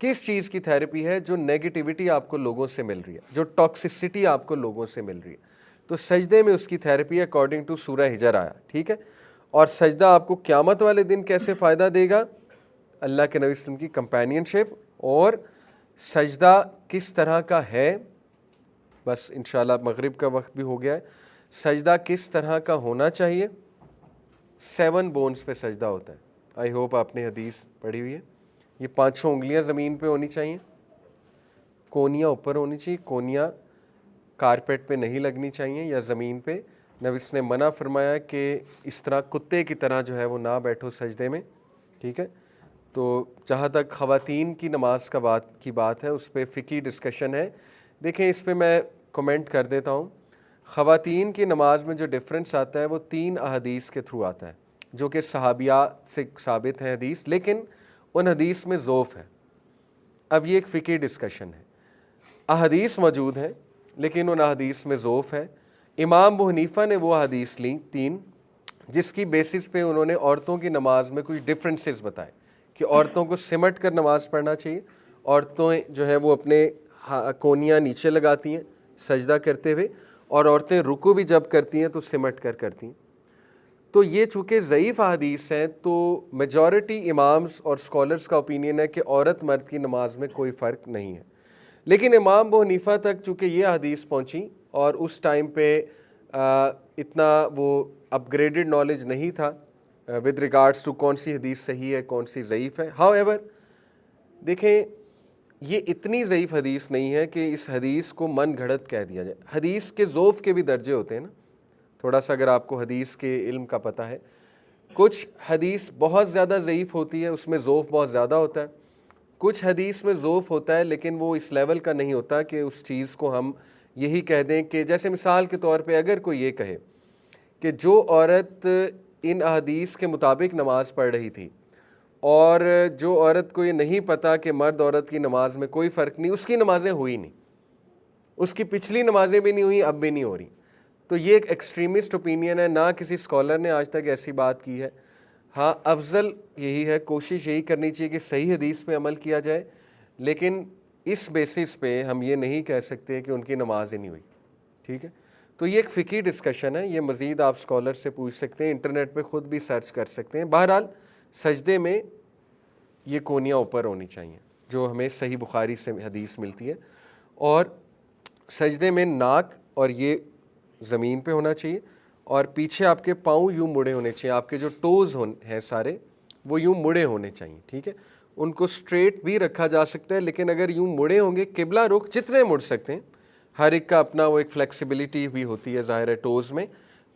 کس چیز کی تھیراپی ہے؟ جو نیگیٹیوٹی آپ کو لوگوں سے مل رہی ہے، جو ٹاکسسٹی آپ کو لوگوں سے مل رہی ہے، تو سجدے میں اس کی تھیراپی اکارڈنگ ٹو سورہ ہجر آیا، ٹھیک ہے. اور سجدہ آپ کو قیامت والے دن کیسے فائدہ دے گا؟ اللہ کے نبی صلی اللہ علیہ وسلم کی کمپینین شپ، اور سجدہ کس طرح کا ہے، بس انشاءاللہ مغرب کا وقت بھی ہو گیا ہے. سجدہ کس طرح کا ہونا چاہیے؟ 7 بونز پہ سجدہ ہوتا ہے. آئی ہوپ آپ نے حدیث پڑھی ہوئی ہے. یہ 5 انگلیاں زمین پہ ہونی چاہیے، کونیاں اوپر ہونی چاہیے، کونیاں کارپیٹ پہ نہیں لگنی چاہیے یا زمین پہ. نبی نے منع فرمایا کہ اس طرح کتے کی طرح جو ہے وہ نہ بیٹھو سجدے میں، ٹھیک ہے. تو جہاں تک خواتین کی نماز کی بات ہے اس پہ فقہی ڈسکشن ہے. دیکھیں اس پہ میں کمنٹ کر دیتا ہوں. خواتین کی نماز میں جو ڈفرنس آتا ہے وہ 3 احادیث کے تھرو آتا ہے جو کہ صحابیات سے ثابت ہیں حدیث، لیکن ان حدیث میں ضعف ہے. اب یہ ایک فقہی ڈسکشن ہے. احادیث موجود ہیں لیکن ان احادیث میں ضعف ہے. امام ابو حنیفہ نے وہ حدیث لیں 3 جس کی بیسس پہ انہوں نے عورتوں کی نماز میں کچھ ڈفرینسز بتائے کہ عورتوں کو سمٹ کر نماز پڑھنا چاہیے. عورتیں جو ہے وہ اپنے کونیاں نیچے لگاتی ہیں سجدہ کرتے ہوئے، اور عورتیں رکوع بھی جب کرتی ہیں تو سمٹ کر کرتی ہیں. تو یہ چونکہ ضعیف احادیث ہیں تو میجورٹی امامز اور اسکالرز کا اوپینین ہے کہ عورت مرد کی نماز میں کوئی فرق نہیں ہے. لیکن امام ابو حنیفہ تک چونکہ یہ حدیث پہنچی اور اس ٹائم پہ اتنا وہ اپ گریڈڈ نالج نہیں تھا ود ریگارڈس ٹو کون سی حدیث صحیح ہے کون سی ضعیف ہے. ہاؤ ایور دیکھیں یہ اتنی ضعیف حدیث نہیں ہے کہ اس حدیث کو من گھڑت کہہ دیا جائے. حدیث کے ضعف کے بھی درجے ہوتے ہیں نا، تھوڑا سا اگر آپ کو حدیث کے علم کا پتہ ہے. کچھ حدیث بہت زیادہ ضعیف ہوتی ہے، اس میں ضعف بہت زیادہ ہوتا ہے. کچھ حدیث میں ضعف ہوتا ہے لیکن وہ اس لیول کا نہیں ہوتا کہ اس چیز کو ہم یہی کہہ دیں کہ جیسے مثال کے طور پہ اگر کوئی یہ کہے کہ جو عورت ان احادیث کے مطابق نماز پڑھ رہی تھی اور جو عورت کو یہ نہیں پتا کہ مرد عورت کی نماز میں کوئی فرق نہیں، اس کی نمازیں ہوئی نہیں، اس کی پچھلی نمازیں بھی نہیں ہوئی، اب بھی نہیں ہو رہی، تو یہ ایک ایکسٹریمسٹ اوپینین ہے، نہ کسی اسکالر نے آج تک ایسی بات کی ہے۔ ہاں افضل یہی ہے، کوشش یہی کرنی چاہیے کہ صحیح حدیث پہ عمل کیا جائے، لیکن اس بیسس پہ ہم یہ نہیں کہہ سکتے کہ ان کی نماز ہی نہیں ہوئی، ٹھیک ہے۔ تو یہ ایک فقہی ڈسکشن ہے، یہ مزید آپ اسکالر سے پوچھ سکتے ہیں، انٹرنیٹ پہ خود بھی سرچ کر سکتے ہیں۔ بہرحال سجدے میں یہ کونیاں اوپر ہونی چاہیے جو ہمیں صحیح بخاری سے حدیث ملتی ہے، اور سجدے میں ناک اور یہ زمین پہ ہونا چاہیے، اور پیچھے آپ کے پاؤں یوں مڑے ہونے چاہیے، آپ کے جو ٹوز ہیں سارے وہ یوں مڑے ہونے چاہیے، ٹھیک ہے۔ ان کو سٹریٹ بھی رکھا جا سکتا ہے، لیکن اگر یوں مڑے ہوں گے قبلہ رخ جتنے مڑ سکتے ہیں، ہر ایک کا اپنا وہ ایک فلیکسیبلٹی بھی ہوتی ہے ظاہر ہے ٹوز میں،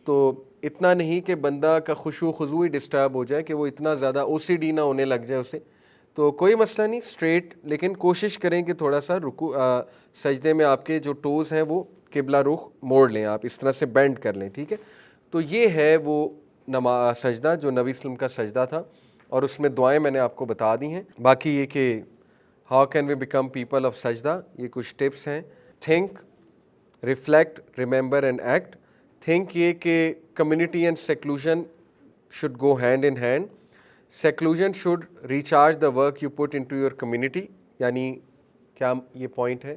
تو اتنا نہیں کہ بندہ کا خشوع خضوع ہی ڈسٹرب ہو جائے کہ وہ اتنا زیادہ او سی ڈی نہ ہونے لگ جائے اسے، تو کوئی مسئلہ نہیں، سٹریٹ، لیکن کوشش کریں کہ تھوڑا سا سجدے میں آپ کے جو ٹوز ہیں وہ قبلہ رخ موڑ لیں، آپ اس طرح سے بینڈ کر لیں، ٹھیک ہے۔ تو یہ ہے وہ سجدہ جو نبی وسلم کا سجدہ تھا، اور اس میں دعائیں میں نے آپ کو بتا دی ہیں۔ باقی یہ کہ how can we become people of سجدہ، یہ کچھ ٹپس ہیں۔ Think, reflect, remember and act. Think یہ کہ community and seclusion should go hand in hand. Seclusion should recharge the work you put into your community, یعنی کیا یہ point ہے،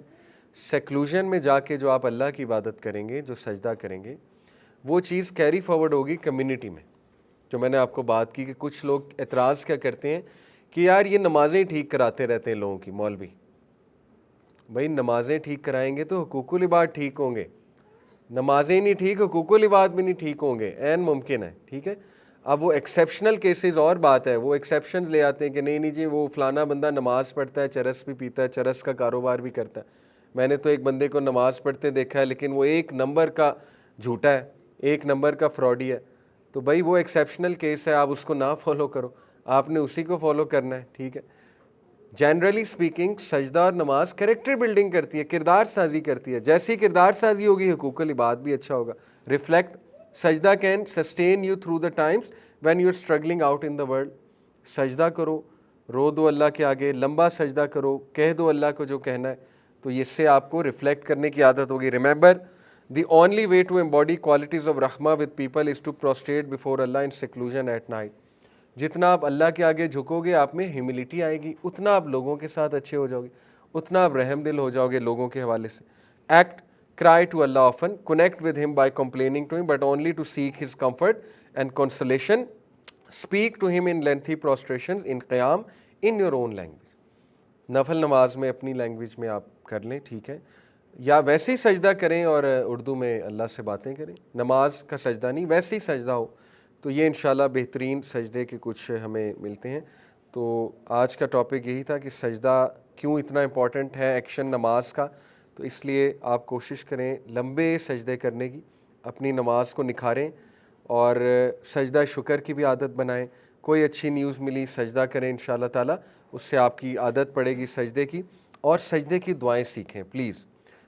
سیکلوژن میں جا کے جو آپ اللہ کی عبادت کریں گے، جو سجدہ کریں گے، وہ چیز کیری فارورڈ ہوگی کمیونٹی میں۔ جو میں نے آپ کو بات کی کہ کچھ لوگ اعتراض کیا کرتے ہیں کہ یار یہ نمازیں ٹھیک کراتے رہتے ہیں لوگوں کی، مولوی بھائی نمازیں ٹھیک کرائیں گے تو حقوق العباد ٹھیک ہوں گے، نمازیں نہیں ٹھیک حقوق العباد بھی نہیں ٹھیک ہوں گے، عین ممکن ہے، ٹھیک ہے۔ اب وہ ایکسیپشنل کیسز اور بات ہے، وہ ایکسیپشنز لے آتے ہیں کہ نہیں جی وہ فلانا بندہ نماز پڑھتا ہے، چرس بھی پیتا ہے، چرس کا کاروبار بھی کرتا ہے۔ میں نے تو ایک بندے کو نماز پڑھتے دیکھا ہے لیکن وہ ایک نمبر کا جھوٹا ہے، ایک نمبر کا فراڈی ہے، تو بھائی وہ ایکسیپشنل کیس ہے، آپ اس کو نہ فالو کرو، آپ نے اسی کو فالو کرنا ہے، ٹھیک ہے۔ جنرلی سپیکنگ سجدہ اور نماز کریکٹر بلڈنگ کرتی ہے، کردار سازی کرتی ہے، جیسی کردار سازی ہوگی حقوق العباد بھی اچھا ہوگا۔ ریفلیکٹ، سجدہ can sustain you through the times when you are struggling out in the world. سجدہ کرو، رو دو اللہ کے آگے، لمبا سجدہ کرو، کہہ دو اللہ کو جو کہنا ہے، تو اس سے آپ کو ریفلیکٹ کرنے کی عادت ہوگی۔ Remember the only way to embody qualities of rahma with people is to prostrate before Allah in seclusion at night۔ جتنا آپ اللہ کے آگے جھکو گے آپ میں ہیوملٹی آئے گی، اتنا آپ لوگوں کے ساتھ اچھے ہو جاؤ گے، اتنا آپ رحم دل ہو جاؤ گے لوگوں کے حوالے سے۔ Act, cry to Allah often, connect with him by complaining to him but only to seek his comfort and consolation, speak to him in lengthy prostrations in qiyam in your own language۔ نفل نماز میں اپنی language میں آپ کر لیں، ٹھیک ہے، یا ویسے ہی سجدہ کریں اور اردو میں اللہ سے باتیں کریں، نماز کا سجدہ نہیں، ویسے ہی سجدہ ہو، تو یہ انشاءاللہ بہترین سجدے کے کچھ ہمیں ملتے ہیں۔ تو آج کا ٹاپک یہی تھا کہ سجدہ کیوں اتنا امپورٹنٹ ہے ایکشن نماز کا، تو اس لیے آپ کوشش کریں لمبے سجدے کرنے کی، اپنی نماز کو نکھاریں اور سجدہ شکر کی بھی عادت بنائیں۔ کوئی اچھی نیوز ملی سجدہ کریں انشاءاللہ تعالیٰ، اس سے آپ کی عادت پڑے گی سجدے کی، اور سجدے کی دعائیں سیکھیں پلیز۔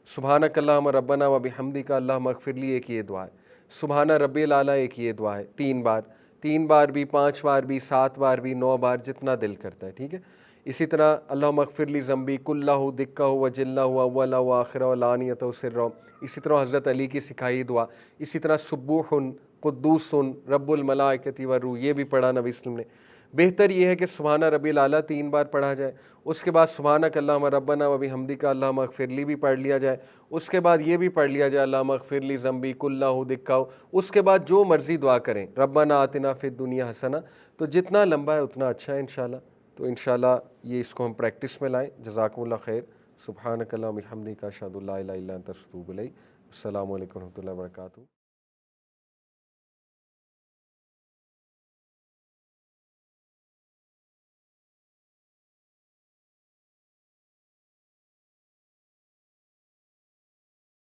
سبحانک اللہم ربنا و بحمدک اللہم اغفر لی، ایک یہ دعا ہے۔ سبحان ربی الاعلیٰ ایک یہ دعا ہے، 3 بار، 3 بار بھی، 5 بار بھی، 7 بار بھی، 9 بار، جتنا دل کرتا ہے، ٹھیک ہے۔ اسی طرح اللہم اغفر لی ذنبی کلہ دکہ و جلہ و اولہ و آخرہ و لانیۃ و سرہ، اسی طرح حضرت علی کی سکھائی دعا، اسی طرح سبوح قدوس رب الملائکۃ والروح، یہ بھی پڑھا نبی وسلم نے۔ بہتر یہ ہے کہ سبحان ربی الاعلیٰ 3 بار پڑھا جائے، اس کے بعد سبحانک اللہم ربنا و بحمدک اللہم اغفر لی بھی پڑھ لیا جائے، اس کے بعد یہ بھی پڑھ لیا جائے اللہم اغفر لی ذنبی کلہ دکہ، اس کے بعد جو مرضی دعا کریں، ربنا آتنا فی الدنیا حسنہ، تو جتنا لمبا ہے اتنا اچھا ہے انشاءاللہ۔ تو انشاءاللہ یہ اس کو ہم پریکٹس میں لائیں۔ جزاکم اللہ خیر۔ سبحانک اللہم و بحمدک اشہد ان لا الہ الا انت استغفرک و اتوب الیک۔ السلام علیکم و رحمۃ اللہ وبرکاتہ۔